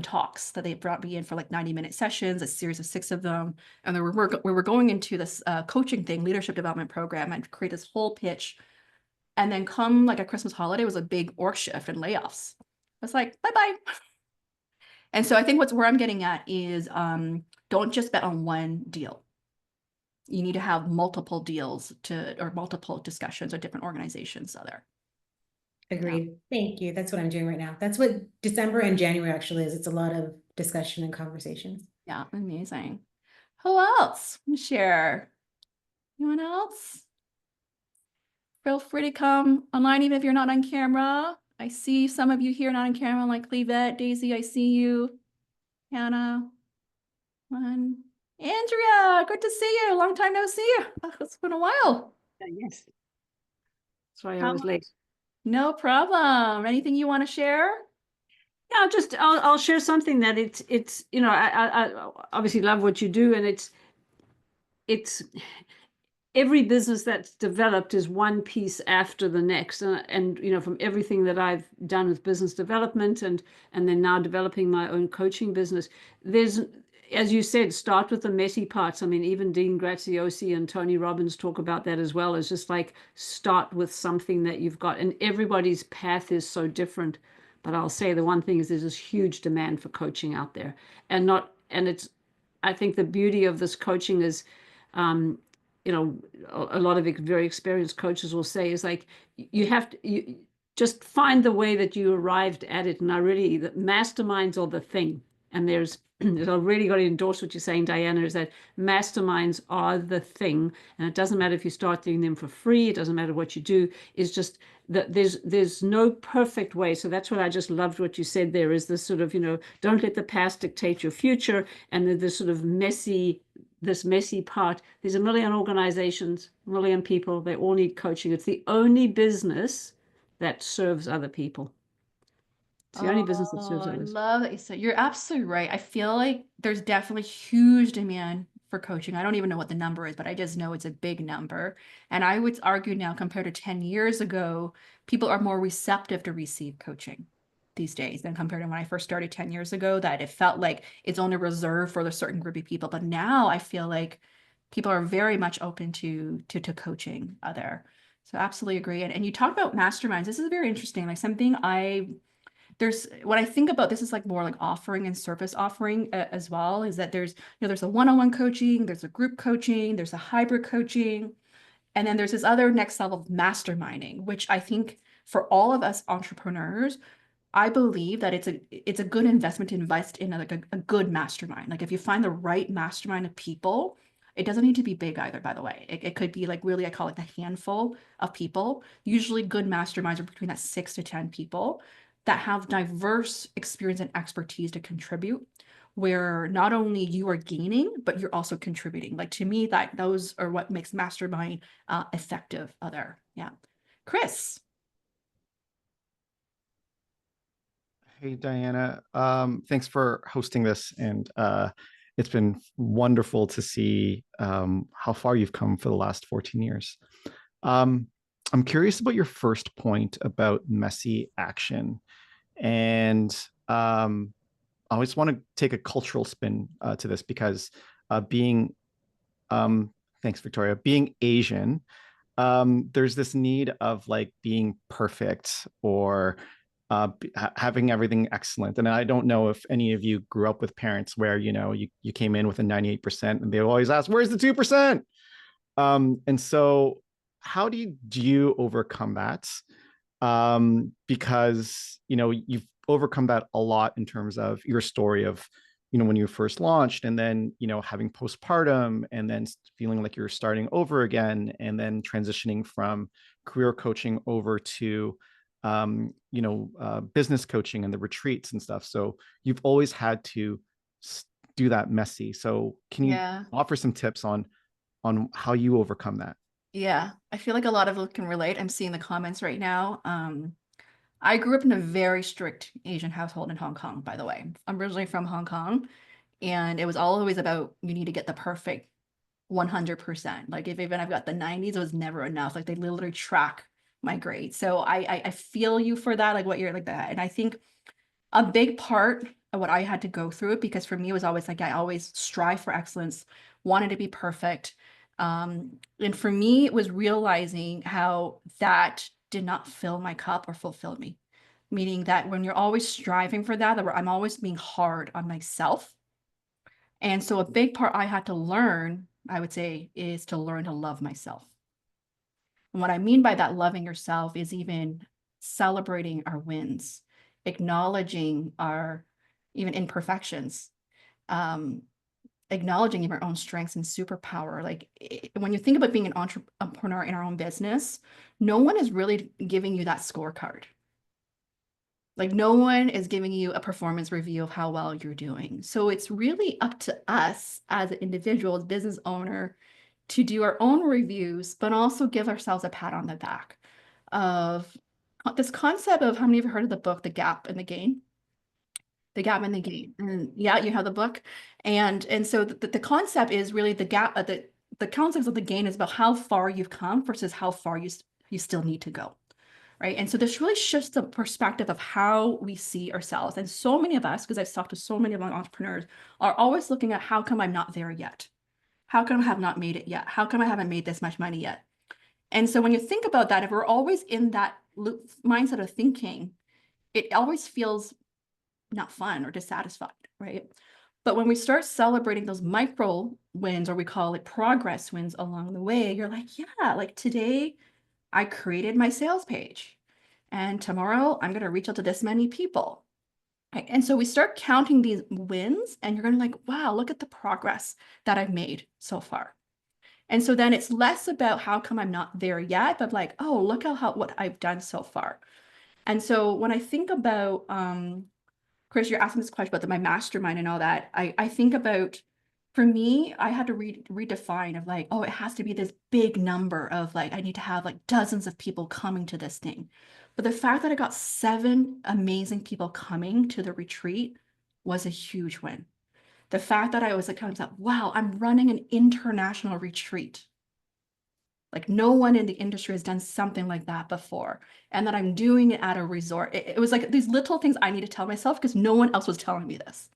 talks that they brought me in for like 90-minute sessions, a series of 6 of them. And then we were going into this coaching thing, leadership development program, and create this whole pitch. And then come like a Christmas holiday was a big org shift and layoffs. I was like, bye-bye. And so I think where I'm getting at is don't just bet on one deal. You need to have multiple deals or multiple discussions or different organizations out there. Agreed. Thank you. That's what I'm doing right now. That's what December and January actually is. It's a lot of discussion and conversations. Yeah, amazing. Who else? Share. Anyone else? Feel free to come online even if you're not on camera. I see some of you here not on camera, like Clevette, Daisy, I see you. Hannah. Andrea, good to see you. Long time no see you. It's been a while. Yes. Sorry, I was late. No problem. Anything you want to share? Yeah, I'll share something that it's I obviously love what you do, and it's every business that's developed is one piece after the next, and from everything that I've done with business development and then now developing my own coaching business, there's, as you said, start with the messy parts. I mean, even Dean Graziosi and Tony Robbins talk about that as well, as just like start with something that you've got, and everybody's path is so different. But I'll say the one thing is there's this huge demand for coaching out there, and it's, I think the beauty of this coaching is, a lot of very experienced coaches will say is like, you have to, you just find the way that you arrived at it. And the masterminds are the thing. And I've really got to endorse what you're saying, Diana, is that masterminds are the thing. And it doesn't matter if you start doing them for free. It doesn't matter what you do. It's just that there's no perfect way. So that's what I just loved what you said there, is this sort of, don't let the past dictate your future. And this sort of messy part. There's a million organizations, a million people. They all need coaching. It's the only business that serves other people. It's the only business that serves others. I love that you said. You're absolutely right. I feel like there's definitely huge demand for coaching. I don't even know what the number is, but I just know it's a big number. And I would argue now, compared to 10 years ago, people are more receptive to receive coaching these days than compared to when I first started 10 years ago, that it felt like it's only reserved for a certain group of people. But now I feel like people are very much open to coaching there. So absolutely agree. And you talk about masterminds. This is very interesting. Like something when I think about this is like more like offering and service offering as well, is that there's a one-on-one coaching, there's a group coaching, there's a hybrid coaching, and then there's this other next level of masterminding, which I think for all of us entrepreneurs, I believe that it's a good investment to invest in like a good mastermind. Like if you find the right mastermind of people, it doesn't need to be big either, by the way. It could be like really, I call it the handful of people. Usually good masterminds are between that 6 to 10 people that have diverse experience and expertise to contribute, where not only you are gaining, but you're also contributing. Like to me, those are what makes mastermind effective there. Yeah. Chris. Hey, Diana. Thanks for hosting this. And it's been wonderful to see how far you've come for the last 14 years. I'm curious about your first point about messy action. And I always want to take a cultural spin to this, because thanks, Victoria, being Asian, there's this need of like being perfect or having everything excellent. And I don't know if any of you grew up with parents where, you know, you came in with a 98% and they always ask, where's the 2%? And so how do you overcome that? Because, you know, you've overcome that a lot in terms of your story of, you know, when you first launched, and then, you know, having postpartum, and then feeling like you're starting over again, and then transitioning from career coaching over to, you know, business coaching and the retreats and stuff. So you've always had to do that messy. So can you offer some tips on how you overcome that? Yeah, I feel like a lot of us can relate. I'm seeing the comments right now. I grew up in a very strict Asian household in Hong Kong, by the way. I'm originally from Hong Kong, and it was always about you need to get the perfect 100%. Like if even I've got the 90s, it was never enough. Like they literally track my grades. So I feel you for that, like what you're like that. And I think a big part of what I had to go through, because for me, it was always like I always strive for excellence, wanted to be perfect. And for me, it was realizing how that did not fill my cup or fulfill me. Meaning that when you're always striving for that, I'm always being hard on myself. And so a big part I had to learn, I would say, is to learn to love myself. And what I mean by that loving yourself is even celebrating our wins, acknowledging our even imperfections, acknowledging our own strengths and superpower. Like when you think about being an entrepreneur in our own business, no one is really giving you that scorecard. Like no one is giving you a performance review of how well you're doing. So it's really up to us as an individual, as business owner, to do our own reviews, but also give ourselves a pat on the back of this concept of, how many of you heard of the book, The Gap and the Gain? The Gap and the Gain. And yeah, you have the book. And so the concept is really the gap, the concept of the gain is about how far you've come versus how far you still need to go. Right. And so this really shifts the perspective of how we see ourselves. And so many of us, because I've talked to so many of my entrepreneurs, are always looking at how come I'm not there yet? How come I have not made it yet? How come I haven't made this much money yet? And so when you think about that, if we're always in that mindset of thinking, it always feels not fun or dissatisfied, right? But when we start celebrating those micro wins, or we call it progress wins along the way, you're like, yeah, like today I created my sales page, and tomorrow I'm going to reach out to this many people. Right? And so we start counting these wins, and you're going to like, wow, look at the progress that I've made so far. And so then it's less about how come I'm not there yet, but like, oh, look at what I've done so far. And so when I think about, Chris, you're asking this question about my mastermind and all that, I think about, for me, I had to redefine of like, oh, it has to be this big number of like, I need to have like dozens of people coming to this thing. But the fact that I got 7 amazing people coming to the retreat was a huge win. The fact that I was like, kind of like, wow, I'm running an international retreat. Like no one in the industry has done something like that before. And that I'm doing it at a resort. It was like these little things I need to tell myself because no one else was telling me this.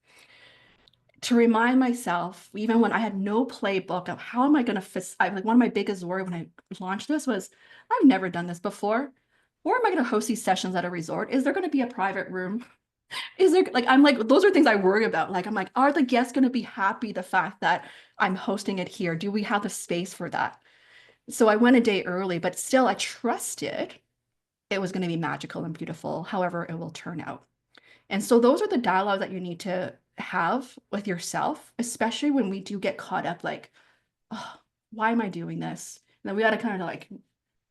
To remind myself, even when I had no playbook of how am I going to fit, like one of my biggest worry when I launched this was, I've never done this before. Where am I going to host these sessions at a resort? Is there going to be a private room? Is there like, I'm like, those are things I worry about. Like, I'm like, are the guests going to be happy the fact that I'm hosting it here? Do we have the space for that? So I went a day early, but still I trusted it was going to be magical and beautiful, however it will turn out. And so those are the dialogues that you need to have with yourself, especially when we do get caught up like, oh, why am I doing this? And then we got to kind of like,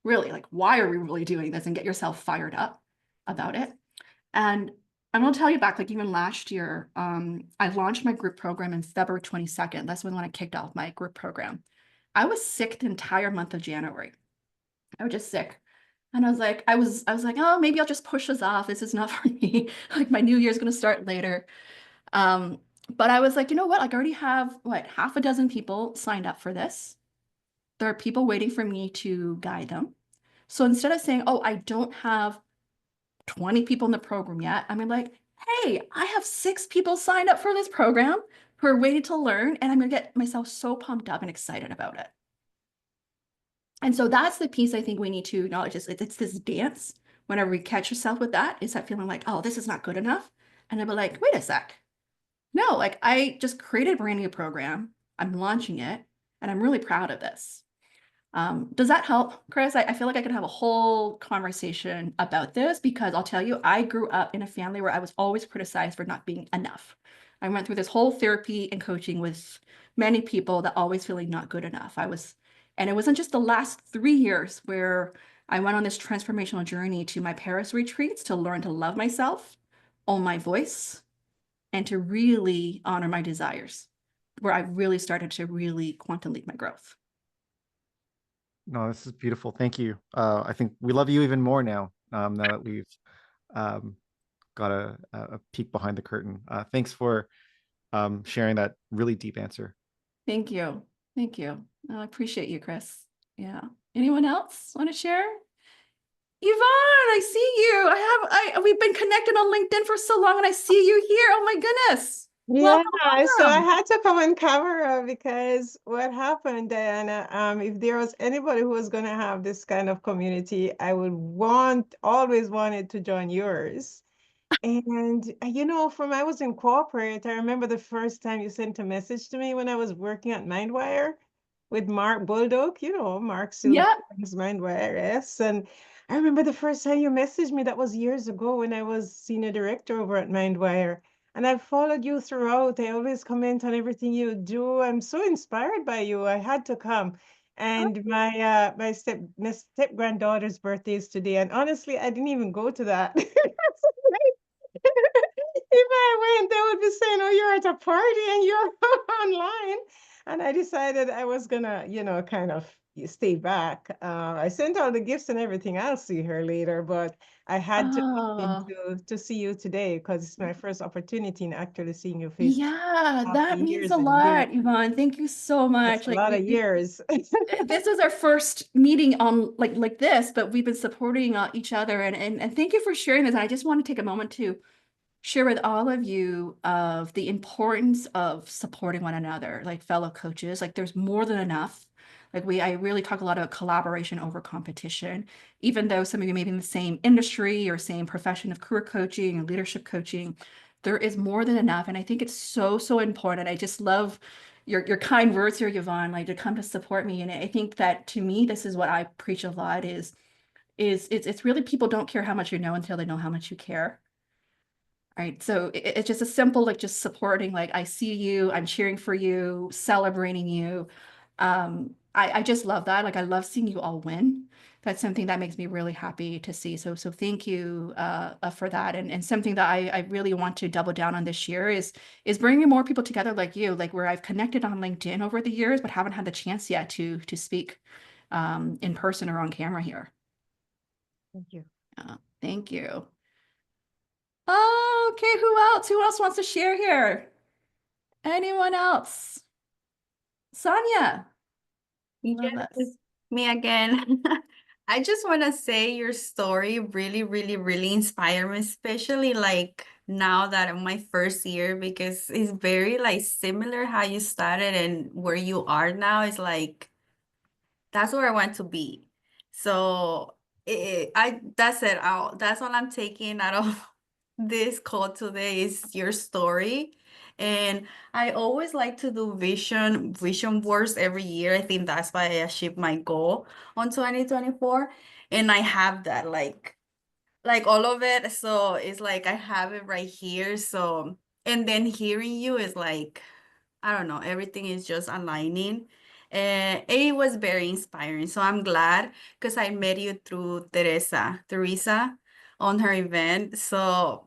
really, like, why are we really doing this? And get yourself fired up about it. And I'm going to tell you back, like even last year, I launched my group program in February 22nd. That's when I kicked off my group program. I was sick the entire month of January. I was just sick. And I was like, oh, maybe I'll just push this off. This is not for me. Like my new year's going to start later. But I was like, you know what? Like I already have what, half a dozen people signed up for this. There are people waiting for me to guide them. So instead of saying, oh, I don't have 20 people in the program yet, I mean like, hey, I have 6 people signed up for this program who are waiting to learn. And I'm going to get myself so pumped up and excited about it. And so that's the piece I think we need to acknowledge is it's this dance whenever you catch yourself with that, is that feeling like, oh, this is not good enough. And I'll be like, wait a sec. No, like I just created a brand new program. I'm launching it and I'm really proud of this. Does that help, Chris? I feel like I could have a whole conversation about this because I'll tell you, I grew up in a family where I was always criticized for not being enough. I went through this whole therapy and coaching with many people that always feeling not good enough. And it wasn't just the last 3 years where I went on this transformational journey to my Paris retreats to learn to love myself, own my voice, and to really honor my desires, where I really started to really quantum leap my growth. No, this is beautiful. Thank you. I think we love you even more now, now that we've got a peek behind the curtain. Thanks for sharing that really deep answer. Thank you. Thank you. I appreciate you, Chris. Yeah. Anyone else want to share? Yvonne, I see you. We've been connected on LinkedIn for so long and I see you here. Oh my goodness. Yeah, so I Welcome. had to come on camera because what happened, Diana, if there was anybody who was going to have this kind of community, I would always wanted to join yours. And from I was in corporate, I remember the first time you sent a message to me when I was working at Mindwire with Mark Bulldog, Mark still Yeah. runs Mindwire, yes. And I remember the first time you messaged me, that was years ago when I was senior director over at Mindwire. And I've followed you throughout. I always comment on everything you do. I'm so inspired by you. I had to come. And my step granddaughter's birthday is today. And honestly, I didn't even go to that. If I went, they would be saying, "Oh, you're at a party and you're online." And I decided I was gonna, kind of stay back. I sent all the gifts and everything. I'll see her later, but I had to come in Oh, to see you today because it's my first opportunity in actually seeing your face yeah, after that means years a and years. lot, Yvonne. Thank you so That's much. a Like lot of years. this is our first meeting on like this, but we've been supporting each other and thank you for sharing this. And I just want to take a moment to share with all of you of the importance of supporting one another, like fellow coaches. Like there's more than enough. I really talk a lot about collaboration over competition, even though some of you may be in the same industry or same profession of career coaching and leadership coaching, there is more than enough. And I think it's so important. I just love your kind words here, Yvonne, like to come to support me. And I think that to me, this is what I preach a lot is it's really people don't care how much you know until they know how much you care. Right. So it's just a simple, like just supporting, like I see you, I'm cheering for you, celebrating you. I just love that. Like I love seeing you all win. That's something that makes me really happy to see. So thank you for that. And something that I really want to double down on this year is bringing more people together like you, like where I've connected on LinkedIn over the years, but haven't had the chance yet to speak in person or on camera here. Thank you. Thank you. Oh, okay, who else? Who else wants to share here? Anyone else? Sonia. Love Yes, this. me again. I just want to say your story really, really, really inspired me, especially like now that I'm my first year, because it's very like similar how you started and where you are now. It's like that's where I want to be. So that's it. That's all I'm taking out of this call today is your story. And I always like to do vision boards every year. I think that's why I achieved my goal on 2024. And I have that like all of it. So it's like I have it right here. So and then hearing you is like I don't know, everything is just aligning. And it was very inspiring. So I'm glad because I met you through Teresa on her event. So,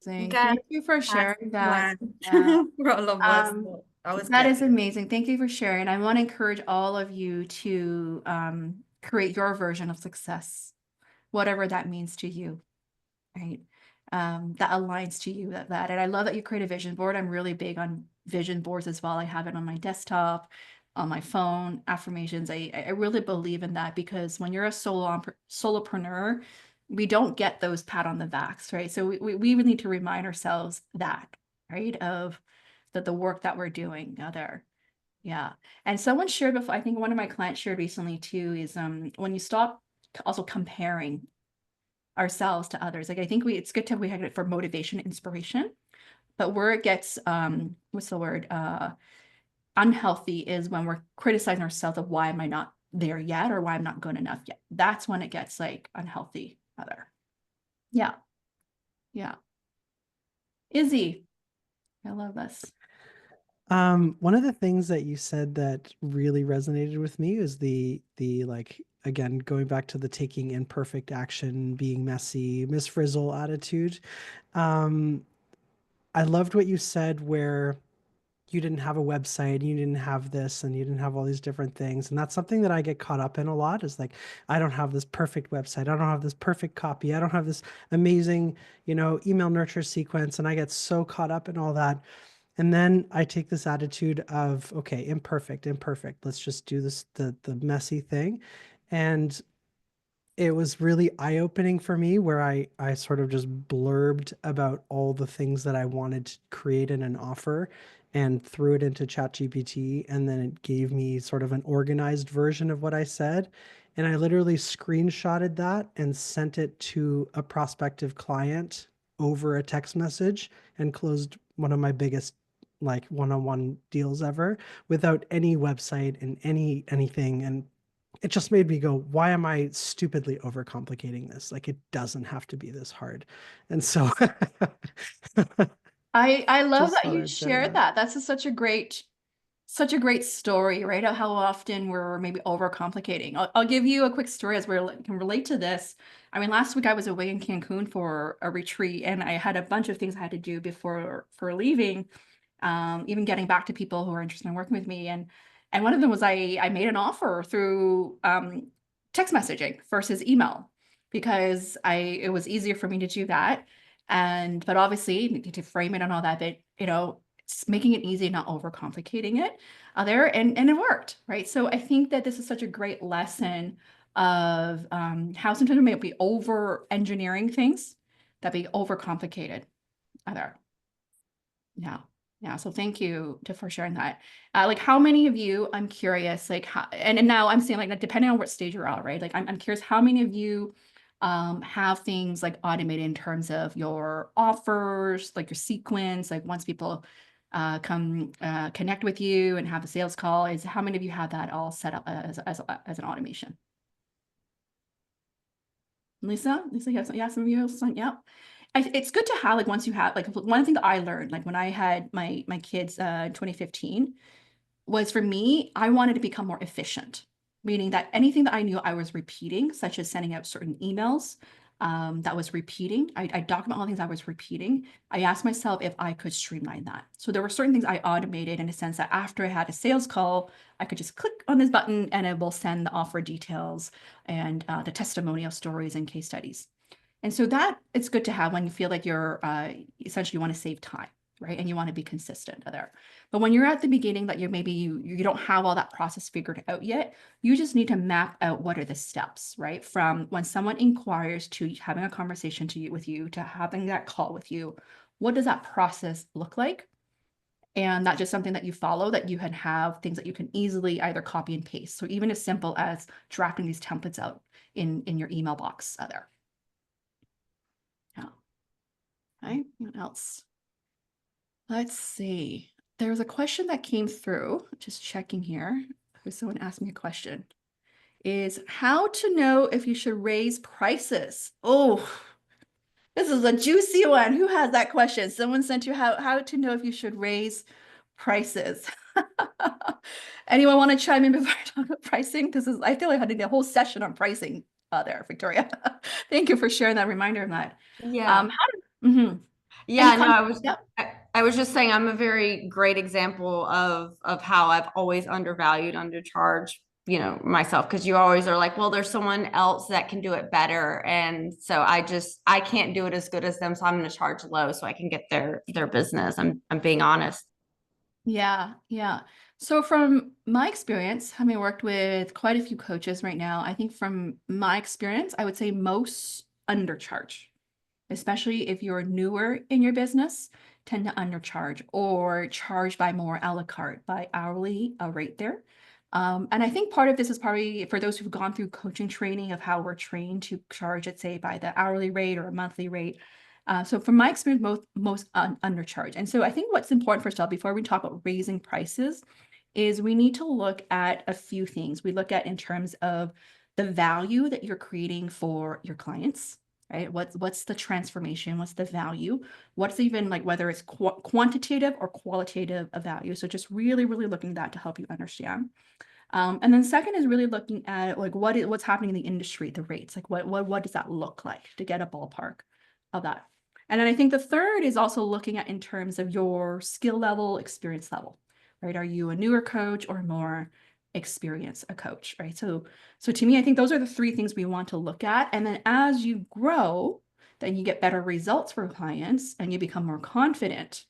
Thank God you for has sharing that. plans Yeah. for all of us. So I was That glad. is amazing. Thank you for sharing. I want to encourage all of you to create your version of success, whatever that means to you, right? That aligns to you that. And I love that you create a vision board. I'm really big on vision boards as well. I have it on my desktop, on my phone, affirmations. I really believe in that because when you're a solopreneur, we don't get those pat on the backs, right? So we need to remind ourselves that, right? Of the work that we're doing there. Yeah. And someone shared before, I think one of my clients shared recently too, is when you stop also comparing ourselves to others. Like I think it's good to we have it for motivation, inspiration, but where it gets what's the word unhealthy is when we're criticizing ourselves of why am I not there yet, or why I'm not good enough yet. That's when it gets like unhealthy. Yeah. Izzy, I love this. One of the things that you said that really resonated with me is the like, again, going back to the taking imperfect action, being messy, Miss Frizzle attitude. I loved what you said where you didn't have a website, you didn't have this, and you didn't have all these different things. And that's something that I get caught up in a lot is like, I don't have this perfect website. I don't have this perfect copy. I don't have this amazing, email nurture sequence. And I get so caught up in all that. And then I take this attitude of, okay, imperfect. Let's just do this, the messy thing. And it was really eye-opening for me where I sort of just blurbed about all the things that I wanted to create in an offer and threw it into ChatGPT, and then it gave me sort of an organized version of what I said. And I literally screenshotted that and sent it to a prospective client over a text message and closed one of my biggest like one-on-one deals ever without any website and anything. And it just made me go, why am I stupidly overcomplicating this? Like, it doesn't have to be this hard. And so I love Just that thought you I'd share shared that. that. That's such a great story, right? Of how often we're maybe overcomplicating. I'll give you a quick story as we can relate to this. I mean, last week I was away in Cancun for a retreat, and I had a bunch of things I had to do before for leaving, even getting back to people who are interested in working with me. And one of them was I made an offer through text messaging versus email because it was easier for me to do that. But obviously to frame it and all that, but it's making it easy, not overcomplicating it there. And it worked, right? So I think that this is such a great lesson of how sometimes we may be over engineering things that be overcomplicated there. Yeah. So thank you for sharing that. Like how many of you, I'm curious, like how, and now I'm saying like depending on what stage you're at, right? Like I'm curious how many of you have things like automated in terms of your offers, like your sequence, like once people come connect with you and have a sales call, is how many of you have that all set up as an automation? Lisa, you have some, yeah, some of you, yeah. It's good to have like once you have like one thing that I learned like when I had my kids in 2015 was for me, I wanted to become more efficient, meaning that anything that I knew I was repeating, such as sending out certain emails that was repeating, I document all the things I was repeating. I asked myself if I could streamline that. So there were certain things I automated in a sense that after I had a sales call, I could just click on this button and it will send the offer details and the testimonial stories and case studies. And so that it's good to have when you feel like you're essentially you want to save time, right? And you want to be consistent there. But when you're at the beginning that you don't have all that process figured out yet, you just need to map out what are the steps, right? From when someone inquires to having a conversation with you to having that call with you, what does that process look like? And not just something that you follow, that you can have things that you can easily either copy and paste. So even as simple as drafting these templates out in your email box there. Yeah. Okay, what else? Let's see. There was a question that came through, just checking here. Someone asked me a question. Is how to know if you should raise prices? Oh, this is a juicy one. Who has that question? Someone sent you how to know if you should raise prices. Anyone want to chime in before I talk about pricing? I feel like I had a whole session on pricing there, Victoria. Thank you for sharing that reminder of that. Yeah. Yeah, no, I was just saying I'm a very great example of how I've always undervalued, undercharged, myself, because you always are like, well, there's someone else that can do it better. And so I can't do it as good as them. So I'm going to charge low so I can get their business. I'm being honest. Yeah. So from my experience, having worked with quite a few coaches right now, I think from my experience, I would say most undercharge, especially if you're newer in your business, tend to undercharge or charge by more a la carte, by hourly rate there. And I think part of this is probably for those who've gone through coaching training of how we're trained to charge it, say, by the hourly rate or a monthly rate. So from my experience, most undercharge. And so I think what's important first of all, before we talk about raising prices, is we need to look at a few things. We look at in terms of the value that you're creating for your clients, right? What's the transformation? What's the value? What's even like whether it's quantitative or qualitative of value? So just really, really looking at that to help you understand. And then second is really looking at like what's happening in the industry, the rates, like what does that look like to get a ballpark of that. And then I think the third is also looking at in terms of your skill level, experience level, right? Are you a newer coach or more experienced a coach, right? So to me, I think those are the three things we want to look at. And then as you grow, then you get better results for clients and you become more confident.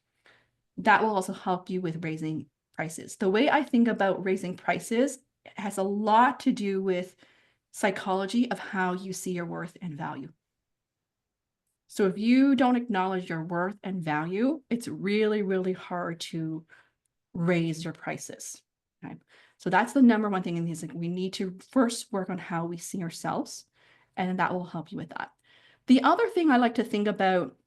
That will also help you with raising prices. The way I think about raising prices has a lot to do with psychology of how you see your worth and value. So if you don't acknowledge your worth and value, it's really, really hard to raise your prices. Okay? So that's the number one thing in these. Like, we need to first work on how we see ourselves, and that will help you with that. The other thing I like to think about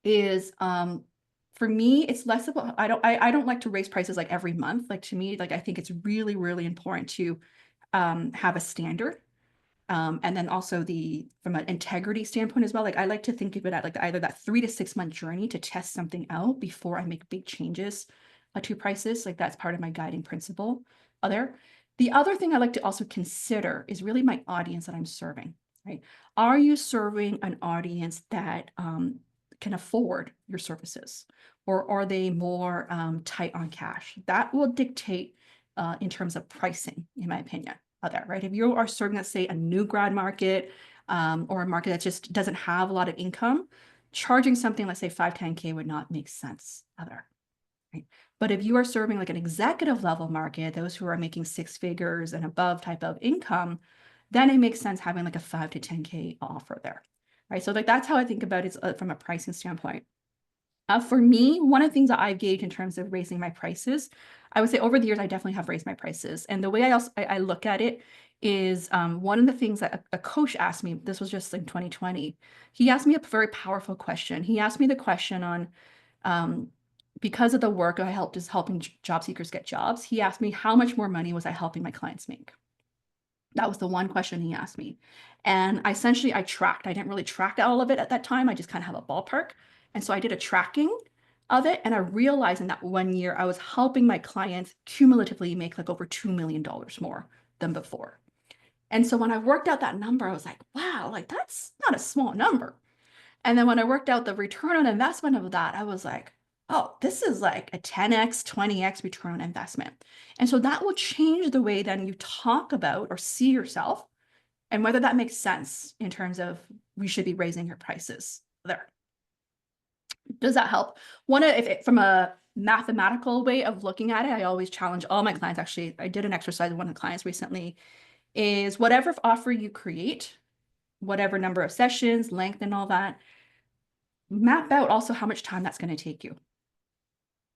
is for me, it's less about I don't like to raise prices like every month. Like to me, like I think it's really, really important to have a standard. And then also from an integrity standpoint as well, like I like to think of it at like either that 3 to 6 month journey to test something out before I make big changes to prices. Like that's part of my guiding principle there. The other thing I like to also consider is really my audience that I'm serving, right? Are you serving an audience that can afford your services, or are they more tight on cash? That will dictate in terms of pricing, in my opinion. There, right? If you are serving, let's say, a new grad market or a market that just doesn't have a lot of income, charging something, let's say 5-10K would not make sense other. Right? But if you are serving like an executive level market, those who are making 6 figures and above type of income, then it makes sense having like a 5 to 10K offer there. Right. So like that's how I think about it from a pricing standpoint. For me, one of the things that I've gauged in terms of raising my prices, I would say over the years, I definitely have raised my prices. And the way I look at it is one of the things that a coach asked me, this was just in 2020, he asked me a very powerful question. He asked me the question on, because of the work I helped is helping job seekers get jobs, he asked me how much more money was I helping my clients make? That was the one question he asked me. And I tracked. I didn't really track all of it at that time. I just kind of have a ballpark. And so I did a tracking of it. And I realized in that 1 year, I was helping my clients cumulatively make like over $2 million more than before. And so when I worked out that number, I was like, wow, like that's not a small number. And then when I worked out the return on investment of that, I was like, oh, this is like a 10x, 20x return on investment. And so that will change the way then you talk about or see yourself and whether that makes sense in terms of we should be raising your prices there. Does that help? From a mathematical way of looking at it, I always challenge all my clients. Actually, I did an exercise with one of the clients recently, is whatever offer you create, whatever number of sessions, length and all that, map out also how much time that's going to take you.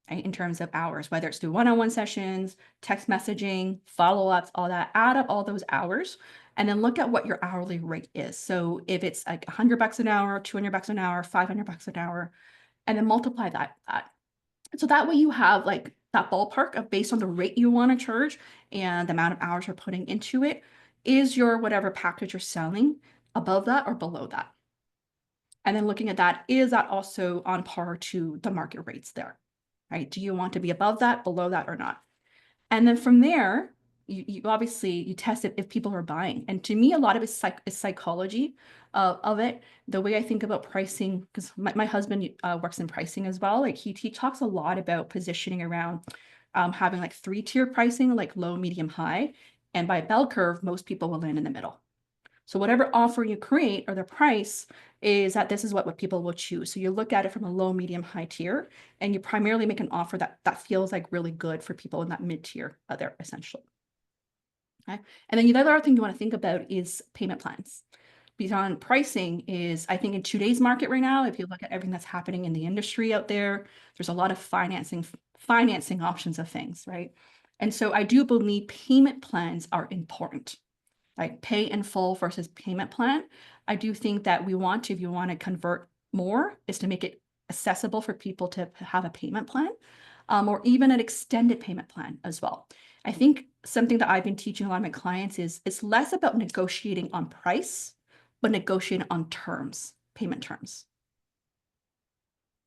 Right, in terms of hours, whether it's through one-on-one sessions, text messaging, follow-ups, all that, add up all those hours, and then look at what your hourly rate is. So if it's like $100 an hour, $200 an hour, $500 an hour, and then multiply that. So that way you have like that ballpark of based on the rate you want to charge and the amount of hours you're putting into it, is your whatever package you're selling above that or below that? And then looking at that, is that also on par to the market rates there? Right? Do you want to be above that, below that, or not? And then from there, you obviously you test it if people are buying. And to me, a lot of it is psychology of it. The way I think about pricing, because my husband works in pricing as well. Like he talks a lot about positioning around having like 3-tier pricing, like low, medium, high. And by bell curve, most people will land in the middle. So whatever offer you create or the price is that this is what people will choose. So you look at it from a low, medium, high tier, and you primarily make an offer that feels like really good for people in that mid tier there, essentially. Okay. And then the other thing you want to think about is payment plans. Beyond pricing is, I think in today's market right now, if you look at everything that's happening in the industry out there, there's a lot of financing options of things, right? And so I do believe payment plans are important, like pay in full versus payment plan. I do think that we want to, if you want to convert more, is to make it accessible for people to have a payment plan, or even an extended payment plan as well. I think something that I've been teaching a lot of my clients is it's less about negotiating on price, but negotiating on terms, payment terms.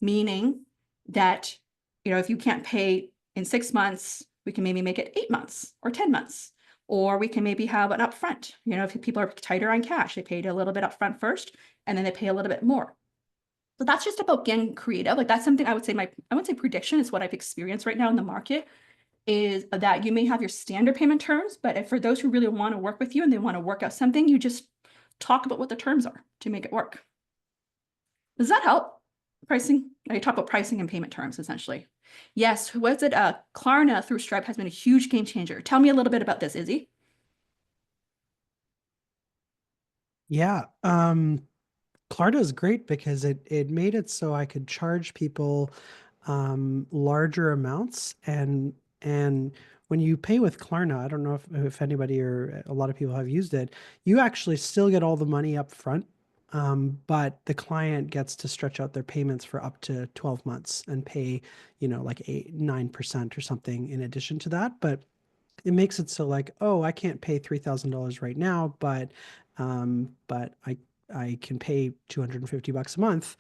Meaning that, if you can't pay in 6 months, we can maybe make it 8 months or 10 months, or we can maybe have an upfront. If people are tighter on cash, they paid a little bit upfront first, and then they pay a little bit more. So that's just about getting creative. Like that's something I would say I would say prediction is what I've experienced right now in the market, is that you may have your standard payment terms, but for those who really want to work with you and they want to work out something, you just talk about what the terms are to make it work. Does that help? Pricing? You talk about pricing and payment terms, essentially. Yes, was it Klarna through Stripe has been a huge game changer. Tell me a little bit about this, Izzy. Yeah, Klarna is great because it made it so I could charge people larger amounts, and when you pay with Klarna, I don't know if anybody or a lot of people have used it, you actually still get all the money up front, but the client gets to stretch out their payments for up to 12 months and pay, like 9% or something in addition to that. But it makes it so like, oh, I can't pay $3,000 right now, but I can pay $250 a month.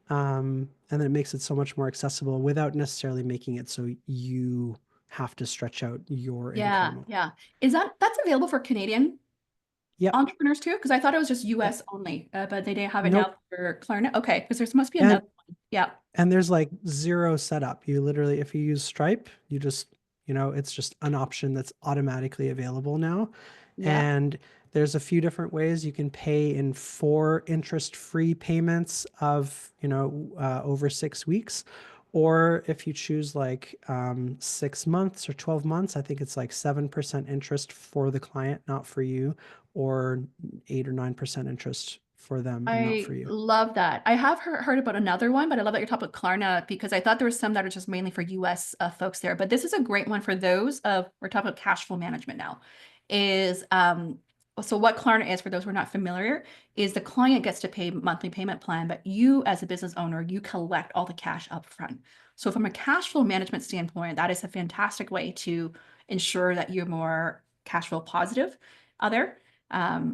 And then it makes it so much more accessible without necessarily making it so you have to stretch out your income. Yeah. That's available for Canadian entrepreneurs too? Because I thought it was just US only, but they didn't have it now for Klarna. Okay, because there must be another one. Yeah. And there's like zero setup. You literally, if you use Stripe, you just, it's just an option that's automatically available now. Yeah. And there's a few different ways you can pay in 4 interest-free payments of, over 6 weeks. Or if you choose like 6 months or 12 months, I think it's like 7% interest for the client, not for you, or 8 or 9% interest for them and not for you. Love that. I have heard about another one, but I love that you're talking about Klarna because I thought there was some that are just mainly for US folks there. But this is a great one for those we're talking about cash flow management now. So what Klarna is, for those who are not familiar, is the client gets to pay monthly payment plan, but you as a business owner, you collect all the cash up front. So from a cash flow management standpoint, that is a fantastic way to ensure that you're more cash flow positive there.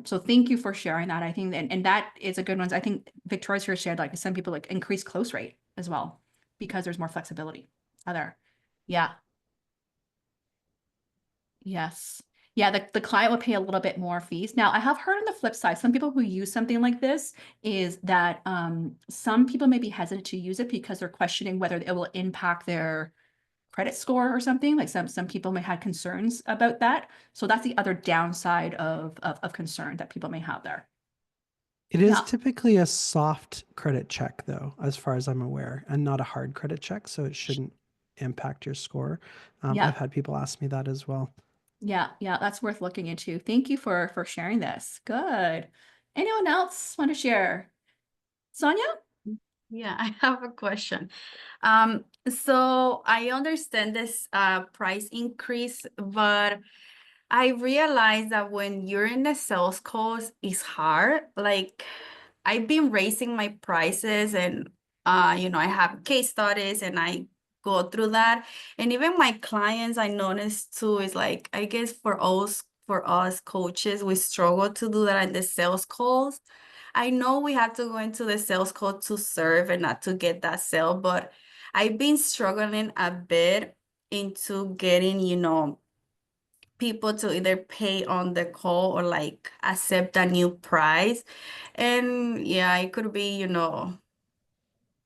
So thank you for sharing that. I think and that is a good one. I think Victoria's here shared like some people like increase close rate as well because there's more flexibility there. Yeah. Yes. Yeah, the client would pay a little bit more fees. Now, I have heard on the flip side, some people who use something like this is that some people may be hesitant to use it because they're questioning whether it will impact their credit score or something. Like some people may have concerns about that. So that's the other downside of concern that people may have there. It is typically a soft credit check, though, as far as I'm aware, and not a hard credit check. So it shouldn't impact your score. I've had people ask me that as well. Yeah, that's worth looking into. Thank you for sharing this. Good. Anyone else want to share? Sonia? Yeah, I have a question. So I understand this price increase, but I realize that when you're in the sales calls, it's hard. Like I've been raising my prices and I have case studies and I go through that. And even my clients, I noticed too, is like, I guess for us coaches, we struggle to do that in the sales calls. I know we have to go into the sales call to serve and not to get that sale, but I've been struggling a bit into getting, people to either pay on the call or like accept a new price. And yeah, it could be,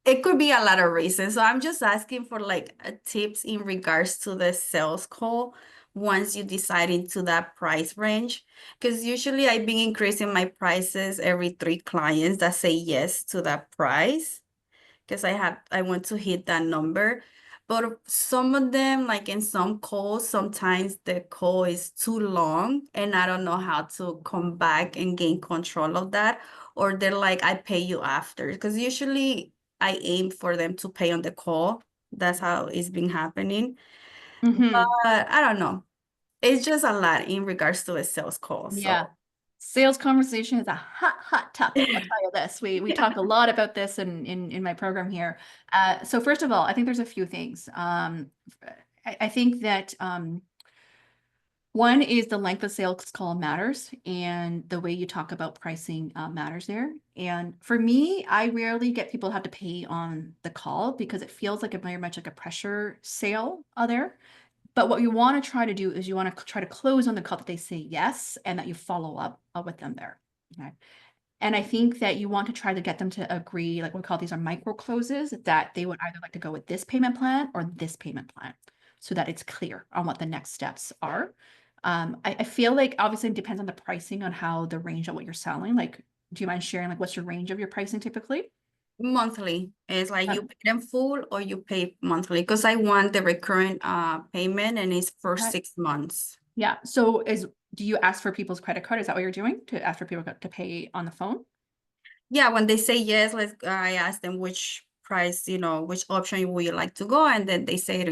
it could be a lot of reasons. So I'm just asking for like tips in regards to the sales call once you decide into that price range. Because usually I've been increasing my prices every 3 clients that say yes to that price. Because I want to hit that number. But some of them, like in some calls, sometimes the call is too long and I don't know how to come back and gain control of that. Or they're like, I pay you after. Because usually I aim for them to pay on the call. That's how it's been happening. Mhm. But I don't know. It's just a lot in regards to a sales call. Yeah. So Sales conversation is a hot topic. I'll tell you this. We talk a lot about this in my program here. So first of all, I think there's a few things. I think that one is the length of sales call matters, and the way you talk about pricing matters there. And for me, I rarely get people to have to pay on the call because it feels like a very much like a pressure sale there. But what you want to try to do is you want to try to close on the call that they say yes, and that you follow up with them there. Okay. And I think that you want to try to get them to agree, like we call these are micro closes, that they would either like to go with this payment plan or this payment plan so that it's clear on what the next steps are. I feel like obviously it depends on the pricing on how the range of what you're selling. Like, do you mind sharing like what's your range of your pricing typically? monthly. It's like you pay them full or you pay monthly because I want the recurrent payment and it's for Okay. 6 months. Yeah. So do you ask for people's credit card? Is that what you're doing to ask for people to pay on the phone? Yeah, when they say yes, I ask them which price, which option would you like to go, and then they say,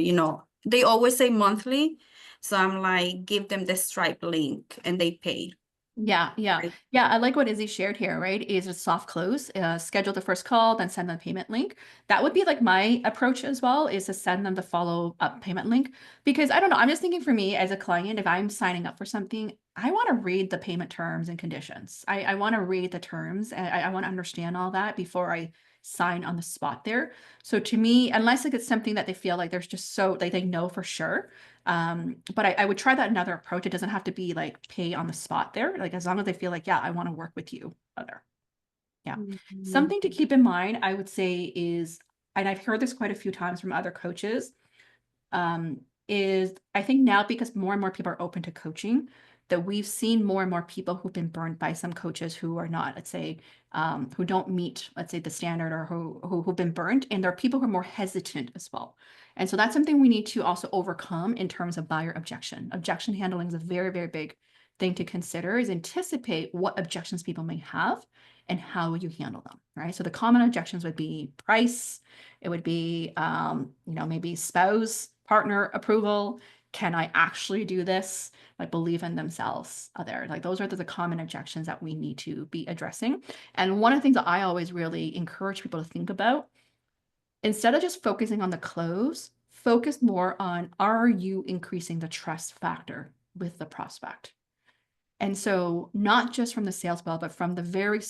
they always say monthly. So I'm like, give them the Stripe link and they pay. Yeah. Right. Yeah. I like what Izzy shared here, right? Is a soft close, schedule the first call, then send them the payment link. That would be like my approach as well, is to send them the follow up payment link. Because I don't know, I'm just thinking for me as a client, if I'm signing up for something, I want to read the payment terms and conditions. I want to read the terms and I want to understand all that before I sign on the spot there. So to me, unless like it's something that they feel like there's just so like they know for sure. But I would try that another approach. It doesn't have to be like pay on the spot there. Like as long as they feel like, yeah, I want to work with you other. Yeah. Something to keep in mind, I would say is, and I've heard this quite a few times from other coaches, is I think now because more and more people are open to coaching, that we've seen more and more people who've been burned by some coaches who are not, let's say, who don't meet, let's say, the standard, or who've been burned, and there are people who are more hesitant as well. And so that's something we need to also overcome in terms of buyer objection. Objection handling is a very, very big thing to consider, is anticipate what objections people may have and how you handle them, right? So the common objections would be price, it would be, maybe spouse, partner approval. Can I actually do this? Like believe in themselves there. Like those are the common objections that we need to be addressing. And one of the things that I always really encourage people to think about, instead of just focusing on the close, focus more on, are you increasing the trust factor with the prospect? And so not just from the sales bell, but from the very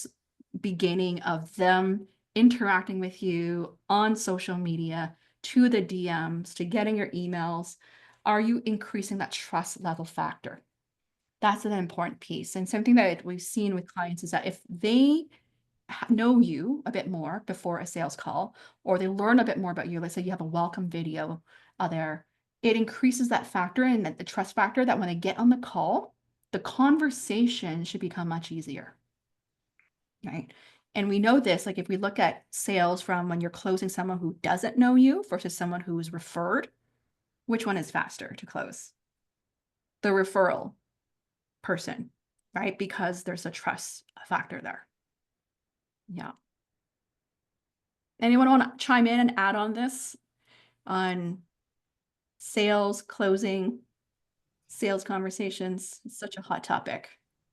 beginning of them interacting with you on social media, to the DMs, to getting your emails, are you increasing that trust level factor? That's an important piece. And something that we've seen with clients is that if they know you a bit more before a sales call, or they learn a bit more about you, let's say you have a welcome video there, it increases that factor and the trust factor, that when they get on the call, the conversation should become much easier, right? And we know this, like if we look at sales from when you're closing someone who doesn't know you versus someone who is referred, which one is faster to close? The referral person, right? Because there's a trust factor there. Yeah. Anyone want to chime in and add on this, on sales, closing, sales conversations? It's such a hot topic.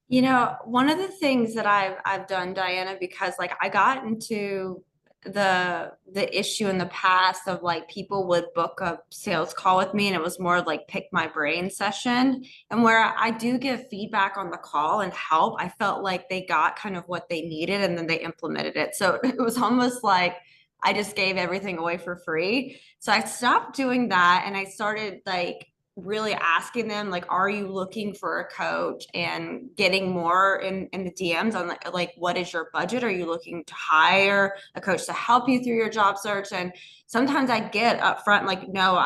One of the things that I've done, Diana, because like I got into the issue in the past of like people would book a sales call with me and it was more like pick my brain session, and where I do give feedback on the call and help, I felt like they got kind of what they needed and then they implemented it. So it was almost like I just gave everything away for free. So I stopped doing that and I started like really asking them, like, are you looking for a coach, and getting more in the DMs on like what is your budget? Are you looking to hire a coach to help you through your job search? And sometimes I get upfront like, no,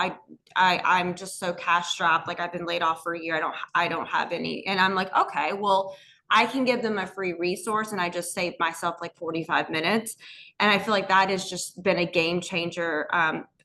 I'm just so cash strapped, like I've been laid off for a year, I don't have any. And I'm like, okay, well, I can give them a free resource and I just saved myself like 45 minutes. And I feel like that has just been a game changer.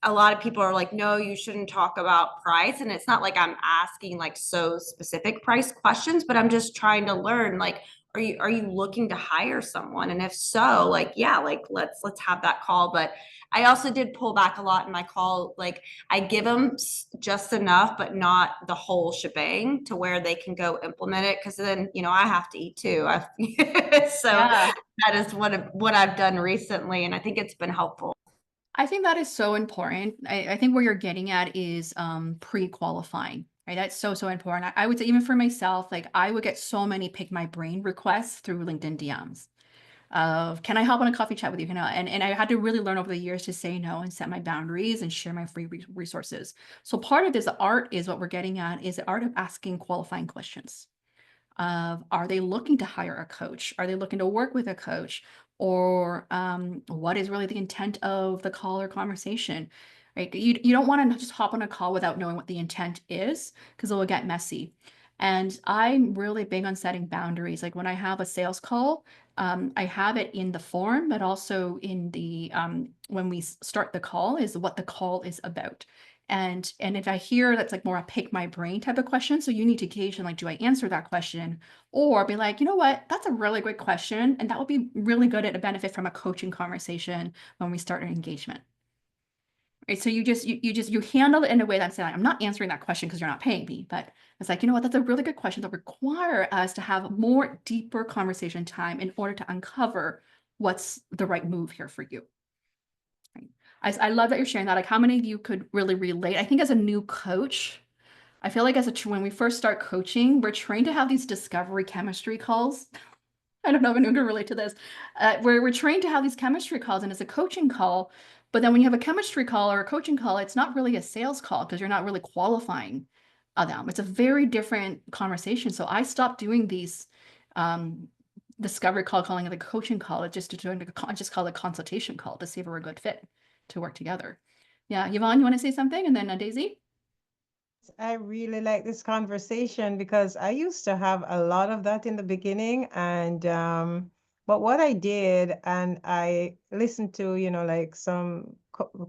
A lot of people are like, no, you shouldn't talk about price. And it's not like I'm asking like so specific price questions, but I'm just trying to learn like, are you looking to hire someone? And if so, like, yeah, like let's have that call. But I also did pull back a lot in my call. Like I give them just enough, but not the whole shebang to where they can go implement it. Cause then, you know, I have to eat too. So Yeah. that is what I've done recently. And I think it's been helpful. I think that is so important. I think where you're getting at is pre-qualifying, right? That's so important. I would say even for myself, like I would get so many pick my brain requests through LinkedIn DMs of can I hop on a coffee chat with you? Can I? And I had to really learn over the years to say no and set my boundaries and share my free resources. So part of this art is what we're getting at is the art of asking qualifying questions of are they looking to hire a coach? Are they looking to work with a coach? Or what is really the intent of the call or conversation? Right? You don't want to just hop on a call without knowing what the intent is because it will get messy. And I'm really big on setting boundaries. Like when I have a sales call, I have it in the form, but also in the when we start the call is what the call is about. And if I hear that's like more a pick my brain type of question, so you need to gauge and like, do I answer that question? Or be like, you know what, that's a really great question. And that would be really good at a benefit from a coaching conversation when we start an engagement. Right. So you handle it in a way that's saying, I'm not answering that question because you're not paying me. But it's like, you know what, that's a really good question that require us to have more deeper conversation time in order to uncover what's the right move here for you. I love that you're sharing that. Like, how many of you could really relate? I think as a new coach, I feel like when we first start coaching, we're trained to have these discovery chemistry calls. I don't know if anyone can relate to this. Where we're trained to have these chemistry calls, and it's a coaching call. But then when you have a chemistry call or a coaching call, it's not really a sales call because you're not really qualifying them. It's a very different conversation. So I stopped doing these discovery call, calling it a coaching call. It just just call it a consultation call to see if we're a good fit to work together. Yeah, Yvonne, you want to say something? And then Daisy? I really like this conversation because I used to have a lot of that in the beginning. And but what I did, and I listened to, like some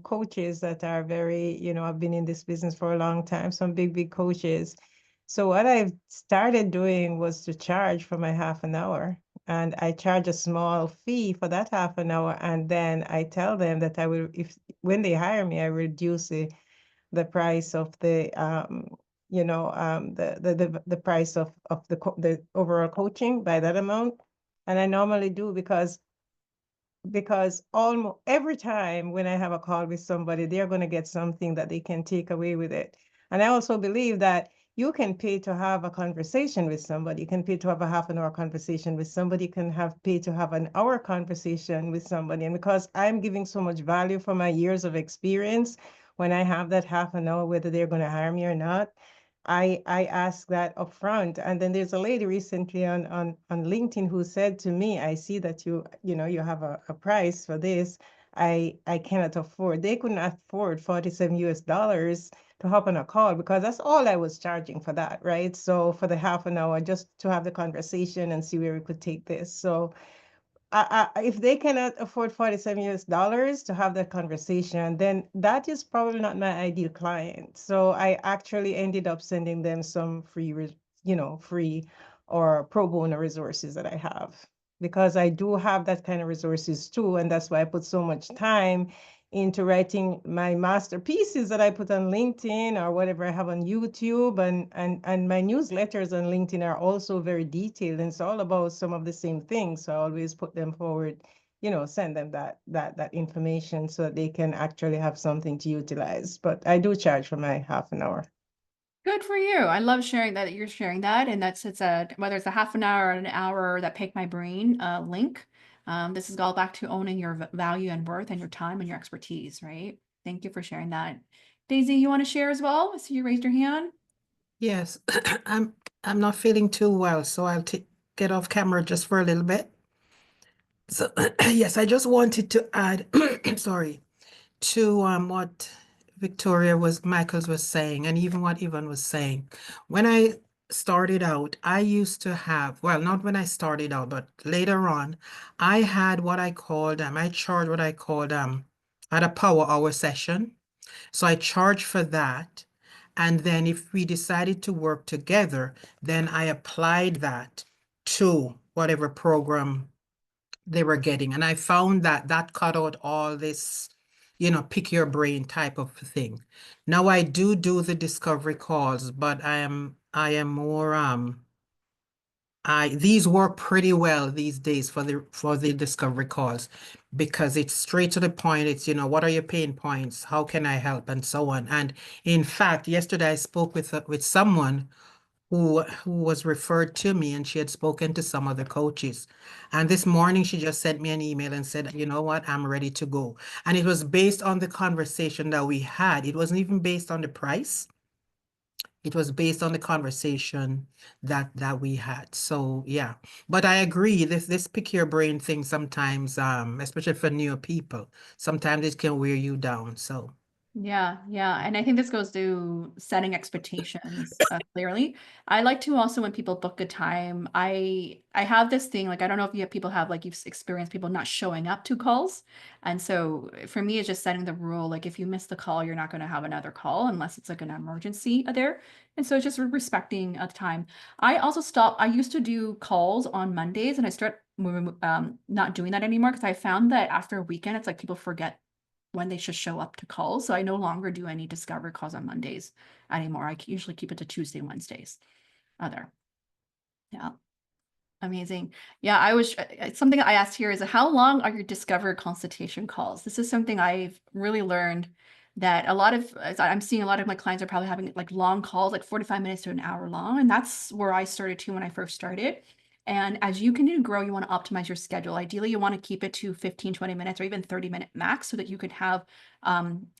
coaches that are very, I've been in this business for a long time, some big coaches. So what I've started doing was to charge for my half an hour. And I charge a small fee for that half an hour. And then I tell them that I will, if when they hire me, I reduce the price of the price of the overall coaching by that amount. And I normally do because almost every time when I have a call with somebody, they're going to get something that they can take away with it. And I also believe that you can pay to have a conversation with somebody. You can pay to have a half an hour conversation with somebody. You can pay to have an hour conversation with somebody. And because I'm giving so much value for my years of experience, when I have that half an hour, whether they're going to hire me or not, I ask that upfront. And then there's a lady recently on LinkedIn who said to me, I see that you have a price for this. I cannot afford. They couldn't afford $47 to hop on a call because that's all I was charging for that, right? So for the half an hour, just to have the conversation and see where we could take this. So if they cannot afford $47 to have that conversation, then that is probably not my ideal client. So I actually ended up sending them some free or pro bono resources that I have, because I do have that kind of resources too. And that's why I put so much time into writing my masterpieces that I put on LinkedIn or whatever I have on YouTube, and my newsletters on LinkedIn are also very detailed, and it's all about some of the same things. So I always put them forward, send them that information so that they can actually have something to utilize. But I do charge for my half an hour. Good for you. I love sharing that you're sharing that. And whether it's a half an hour or an hour, that pick my brain link. This is all back to owning your value and worth and your time and your expertise, right? Thank you for sharing that. Daisy, you want to share as well? I see you raised your hand. Yes, I'm not feeling too well, so I'll get off camera just for a little bit. So yes, I just wanted to add, sorry, to what Michaels was saying, and even what Yvonne was saying. When I started out, I used to have, well, not when I started out, but later on, I had what I called, I charged what I called, I had a power hour session. So I charged for that. And then if we decided to work together, then I applied that to whatever program they were getting. And I found that that cut out all this, pick your brain type of thing. Now I do the discovery calls, but I am more these work pretty well these days for the discovery calls because it's straight to the point. It's, what are your pain points? How can I help? And so on. And in fact, yesterday I spoke with someone who was referred to me, and she had spoken to some other coaches. And this morning she just sent me an email and said, you know what, I'm ready to go. And it was based on the conversation that we had. It wasn't even based on the price. It was based on the conversation that we had. So yeah, but I agree. This pick your brain thing sometimes, especially for new people, sometimes it can wear you down. So Yeah, yeah. And I think this goes to setting expectations clearly. I like to also, when people book a time, I have this thing, like, I don't know if people have, like, you've experienced people not showing up to calls. And so for me, it's just setting the rule, like, if you miss the call, you're not going to have another call unless it's like an emergency there. And so just respecting a time. I also I used to do calls on Mondays, and I start not doing that anymore because I found that after a weekend, it's like people forget when they should show up to calls. So I no longer do any discovery calls on Mondays anymore. I usually keep it to Tuesday, Wednesdays. Other. Yeah. Amazing. Yeah, something I asked here is, how long are your discovery consultation calls? This is something I've really learned that I'm seeing a lot of my clients are probably having like long calls, like 45 minutes to an hour long. And that's where I started too when I first started. And as you continue to grow, you want to optimize your schedule. Ideally, you want to keep it to 15, 20 minutes or even 30-minute max so that you could have,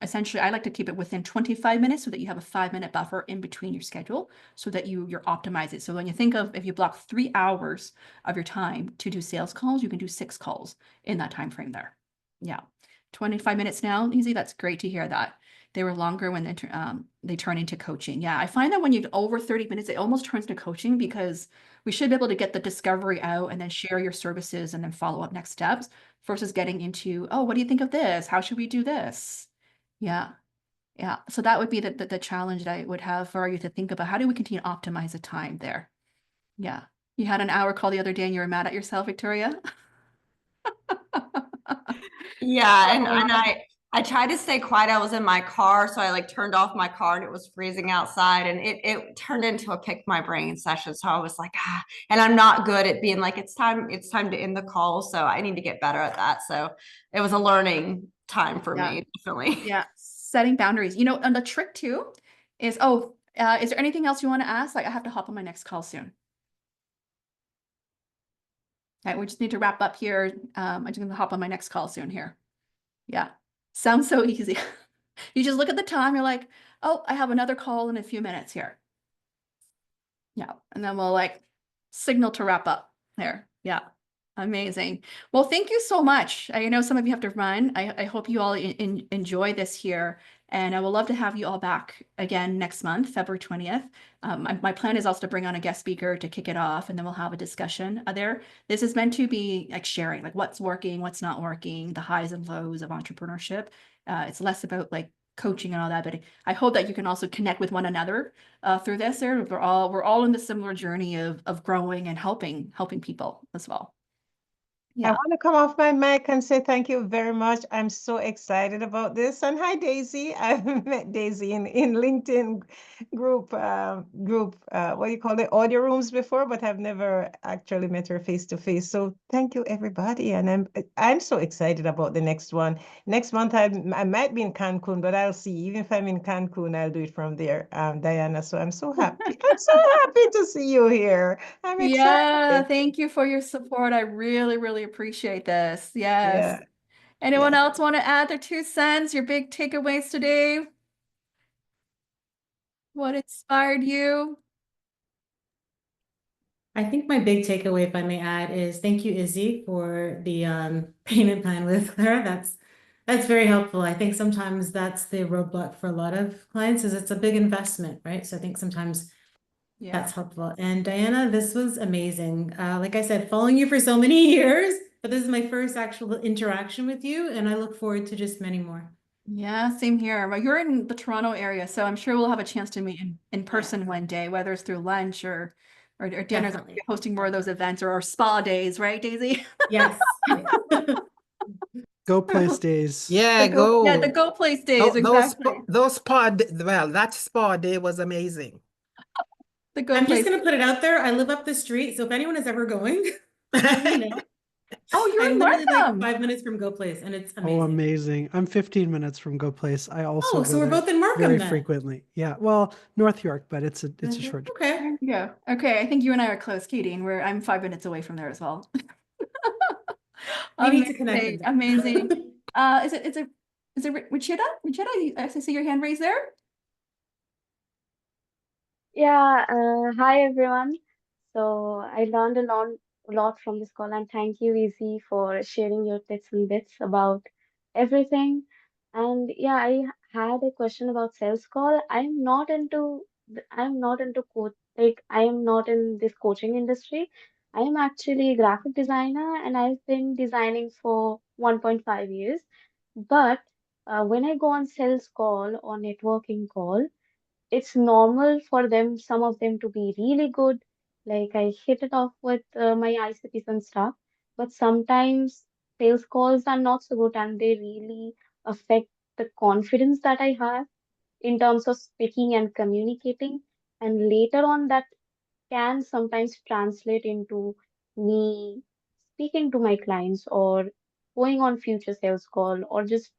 essentially, I like to keep it within 25 minutes so that you have a 5-minute buffer in between your schedule so that you're optimized it. So when you think of, if you block 3 hours of your time to do sales calls, you can do 6 calls in that time frame there. Yeah. 25 minutes now, easy. That's great to hear that. They were longer when they turn into coaching. Yeah, I find that when you over 30 minutes, it almost turns to coaching because we should be able to get the discovery out and then share your services and then follow up next steps versus getting into, oh, what do you think of this? How should we do this? Yeah. Yeah. So that would be the challenge that I would have for you to think about. How do we continue to optimize the time there? Yeah. You had an hour call the other day and you were mad at yourself, Victoria? Yeah, and I tried to stay quiet. I was in my car, so I like turned off my car and it was freezing outside, and it turned into a pick my brain session. So I was like, and I'm not good at being like, it's time to end the call. So I need to get better at that. So it was a learning time for me, definitely. Yeah. Setting boundaries. And the trick too is, is there anything else you want to ask? Like, I have to hop on my next call soon. Okay, we just need to wrap up here. I'm just gonna hop on my next call soon here. Yeah, sounds so easy. You just look at the time, you're like, oh, I have another call in a few minutes here. Yeah, and then we'll like signal to wrap up there. Yeah, amazing. Well, thank you so much. I know some of you have to run. I hope you all enjoy this here. And I would love to have you all back again next month, February 20th. My plan is also to bring on a guest speaker to kick it off, and then we'll have a discussion there. This is meant to be like sharing, like what's working, what's not working, the highs and lows of entrepreneurship. It's less about like coaching and all that, but I hope that you can also connect with one another through this. We're all in the similar journey of growing and helping people as well. I Yeah. want to come off my mic and say thank you very much. I'm so excited about this. And hi, Daisy. I've met Daisy in LinkedIn group, what do you call it, audio rooms before, but I've never actually met her face to face. So thank you, everybody. And I'm so excited about the next one. Next month, I might be in Cancun, but I'll see. Even if I'm in Cancun, I'll do it from there, Diana. So I'm so happy. I'm so happy to see you here. I'm Yeah, excited. thank you for your support. I really, really appreciate this. Yes. Yeah. Anyone else want to add their 2 cents, your big takeaways today? What inspired you? I think my big takeaway, if I may add, is thank you, Izzy, for the payment plan with Clara. That's very helpful. I think sometimes that's the roadblock for a lot of clients is it's a big investment, right? So I think sometimes that's helpful. And Diana, this was amazing. Like I said, following you for so many years, but this is my first actual interaction with you, and I look forward to just many more. Yeah, same here. Well, you're in the Toronto area, so I'm sure we'll have a chance to meet in person one day, whether it's through lunch or or dinners, Definitely. hosting more of those events or spa days, right, Daisy? Yes. Go place days. Yeah, The go. Go Place days, exactly. Those spa, well, that spa day was amazing. The Go I'm Place. just gonna put it out there. I live up the street, so if anyone is ever going, let me know. Oh, you're I'm in literally like Markham. 5 minutes from Go Place, and it's Oh, amazing. amazing. I'm 15 minutes from Go Place. I also Oh, go so we're there both in Markham very then. frequently. Yeah. Well, North York, but it's a short. Okay. There you go. Okay, I think you and I are close, Katie, and I'm 5 minutes away from there as well. We need to connect. Amazing. Is it Richita? Richita, I see your hand raised there. Yeah, hi everyone. So I learned a lot from this call, and thank you, Easy, for sharing your tips and bits about everything. And yeah, I had a question about sales call. I'm not into like I am not in this coaching industry. I am actually a graphic designer, and I've been designing for 1.5 years. But when I go on sales call or networking call, it's normal for them, some of them to be really good. Like I hit it off with my ICPs and stuff, but sometimes sales calls are not so good and they really affect the confidence that I have in terms of speaking and communicating. And later on, that can sometimes translate into me speaking to my clients or going on future sales call or just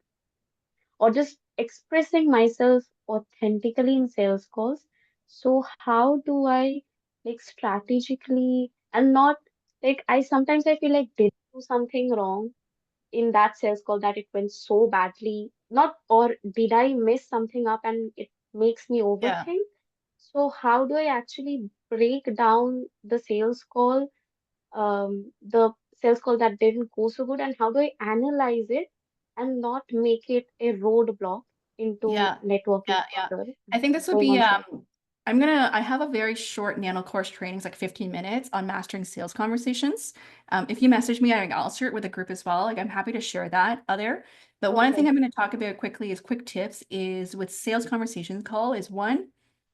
expressing myself authentically in sales calls. So how do I like strategically and not like I sometimes I feel like did I do something wrong in that sales call that it went so badly? Not or did I miss something up and it makes me Yeah. overthink? So how do I actually break down the sales call that didn't go so good, and how do I analyze it and not make it a roadblock into Yeah. networking Yeah. further, I think this would going be on sales? I have a very short nano course training, it's like 15 minutes on mastering sales conversations. If you message me, I'll share it with the group as well. Like I'm happy to share that other. But one thing Okay. I'm going to talk about quickly is quick tips is with sales conversations call is one,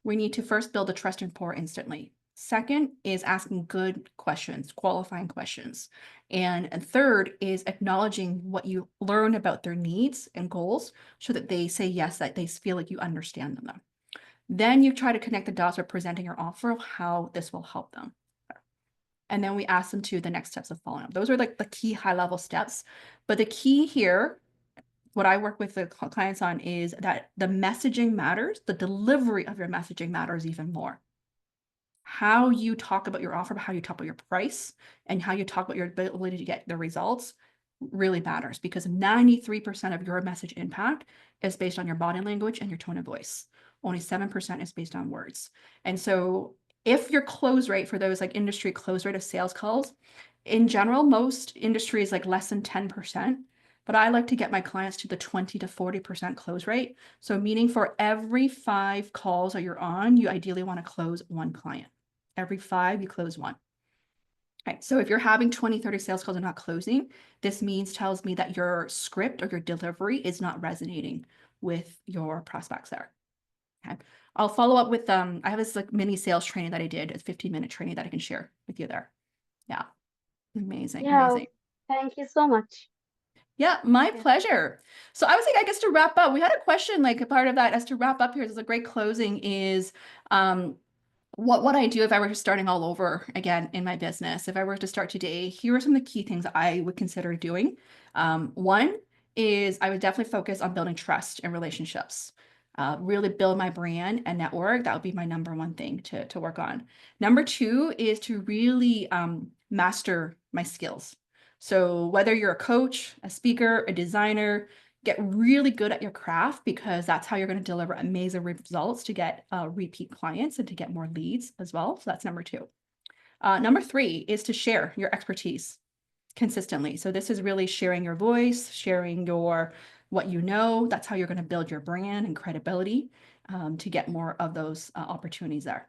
we need to first build a trust and rapport instantly. Second is asking good questions, qualifying questions. And third is acknowledging what you learn about their needs and goals so that they say yes, that they feel like you understand them. Then you try to connect the dots by presenting your offer of how this will help them. And then we ask them to the next steps of following up. Those are like the key high level steps. But the key here, what I work with the clients on is that the messaging matters, the delivery of your messaging matters even more. How you talk about your offer, how you talk about your price, and how you talk about your ability to get the results really matters because 93% of your message impact is based on your body language and your tone of voice. Only 7% is based on words. And so if your close rate for those like industry close rate of sales calls, in general, most industries like less than 10%, but I like to get my clients to the 20 to 40% close rate. So meaning for every 5 calls that you're on, you ideally want to close 1 client. Every 5, you close 1. Okay, so if you're having 20, 30 sales calls and not closing, this tells me that your script or your delivery is not resonating with your prospects there. Okay. I'll follow up with I have this like mini sales training that I did, a 15-minute training that I can share with you there. Yeah. Amazing. Yeah, Amazing. thank you so much. Yeah, my Yeah. pleasure. So I was thinking, I guess to wrap up, we had a question like a part of that as to wrap up here. This is a great closing is what would I do if I were starting all over again in my business? If I were to start today, here are some of the key things I would consider doing. One is I would definitely focus on building trust and relationships. Really build my brand and network. That would be my number one thing to work on. Number 2 is to really master my skills. So whether you're a coach, a speaker, a designer, get really good at your craft because that's how you're going to deliver amazing results to get repeat clients and to get more leads as well. So that's number 2. Number 3 is to share your expertise consistently. So this is really sharing your voice, sharing what you know. That's how you're going to build your brand and credibility to get more of those opportunities there.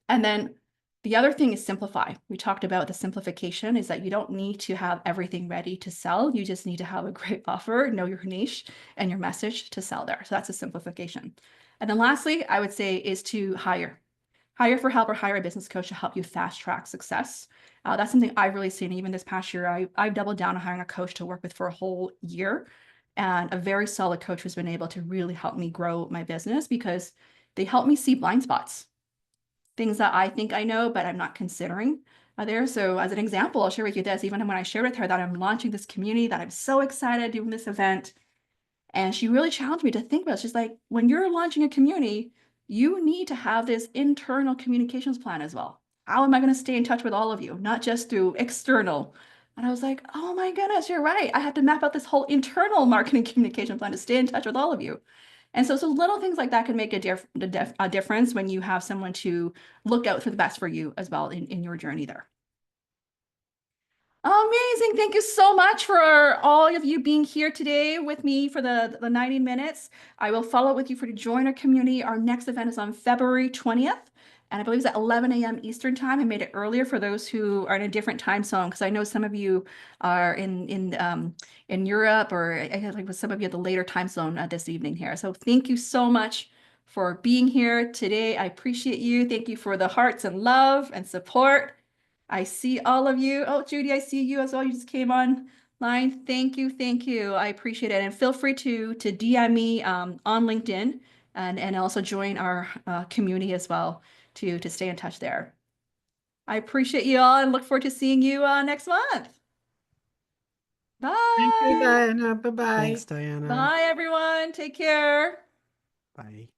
And then the other thing is simplify. We talked about the simplification is that you don't need to have everything ready to sell. You just need to have a great offer, know your niche and your message to sell there. So that's a simplification. And then lastly, I would say is to hire. hire for help or hire a business coach to help you fast track success. That's something I've really seen. Even this past year, I've doubled down on hiring a coach to work with for a whole year, and a very solid coach has been able to really help me grow my business because they help me see blind spots, things that I think I know, but I'm not considering there. So as an example, I'll share with you this, even when I shared with her that I'm launching this community, that I'm so excited doing this event. And she really challenged me to think about it. She's like, when you're launching a community, you need to have this internal communications plan as well. How am I going to stay in touch with all of you, not just through external? And I was like, oh my goodness, you're right. I have to map out this whole internal marketing communication plan to stay in touch with all of you. And so little things like that can make a difference when you have someone to look out for the best for you as well in your journey there. Amazing. Thank you so much for all of you being here today with me for the 90 minutes. I will follow up with you to join our community. Our next event is on February 20th. And I believe it's at 11 a.m. Eastern time. I made it earlier for those who are in a different time zone, because I know some of you are in Europe, or I think with some of you at the later time zone this evening here. So thank you so much for being here today. I appreciate you. Thank you for the hearts and love and support. I see all of you. Oh, Judy, I see you as well. You just came online. Thank you. Thank you. I appreciate it. And feel free to DM me on LinkedIn and also join our community as well to stay in touch there. I appreciate you all and look forward to seeing you next month. Bye. Thank you, Diana. Bye-bye. Thanks, Diana. Bye, everyone. Take care. Bye.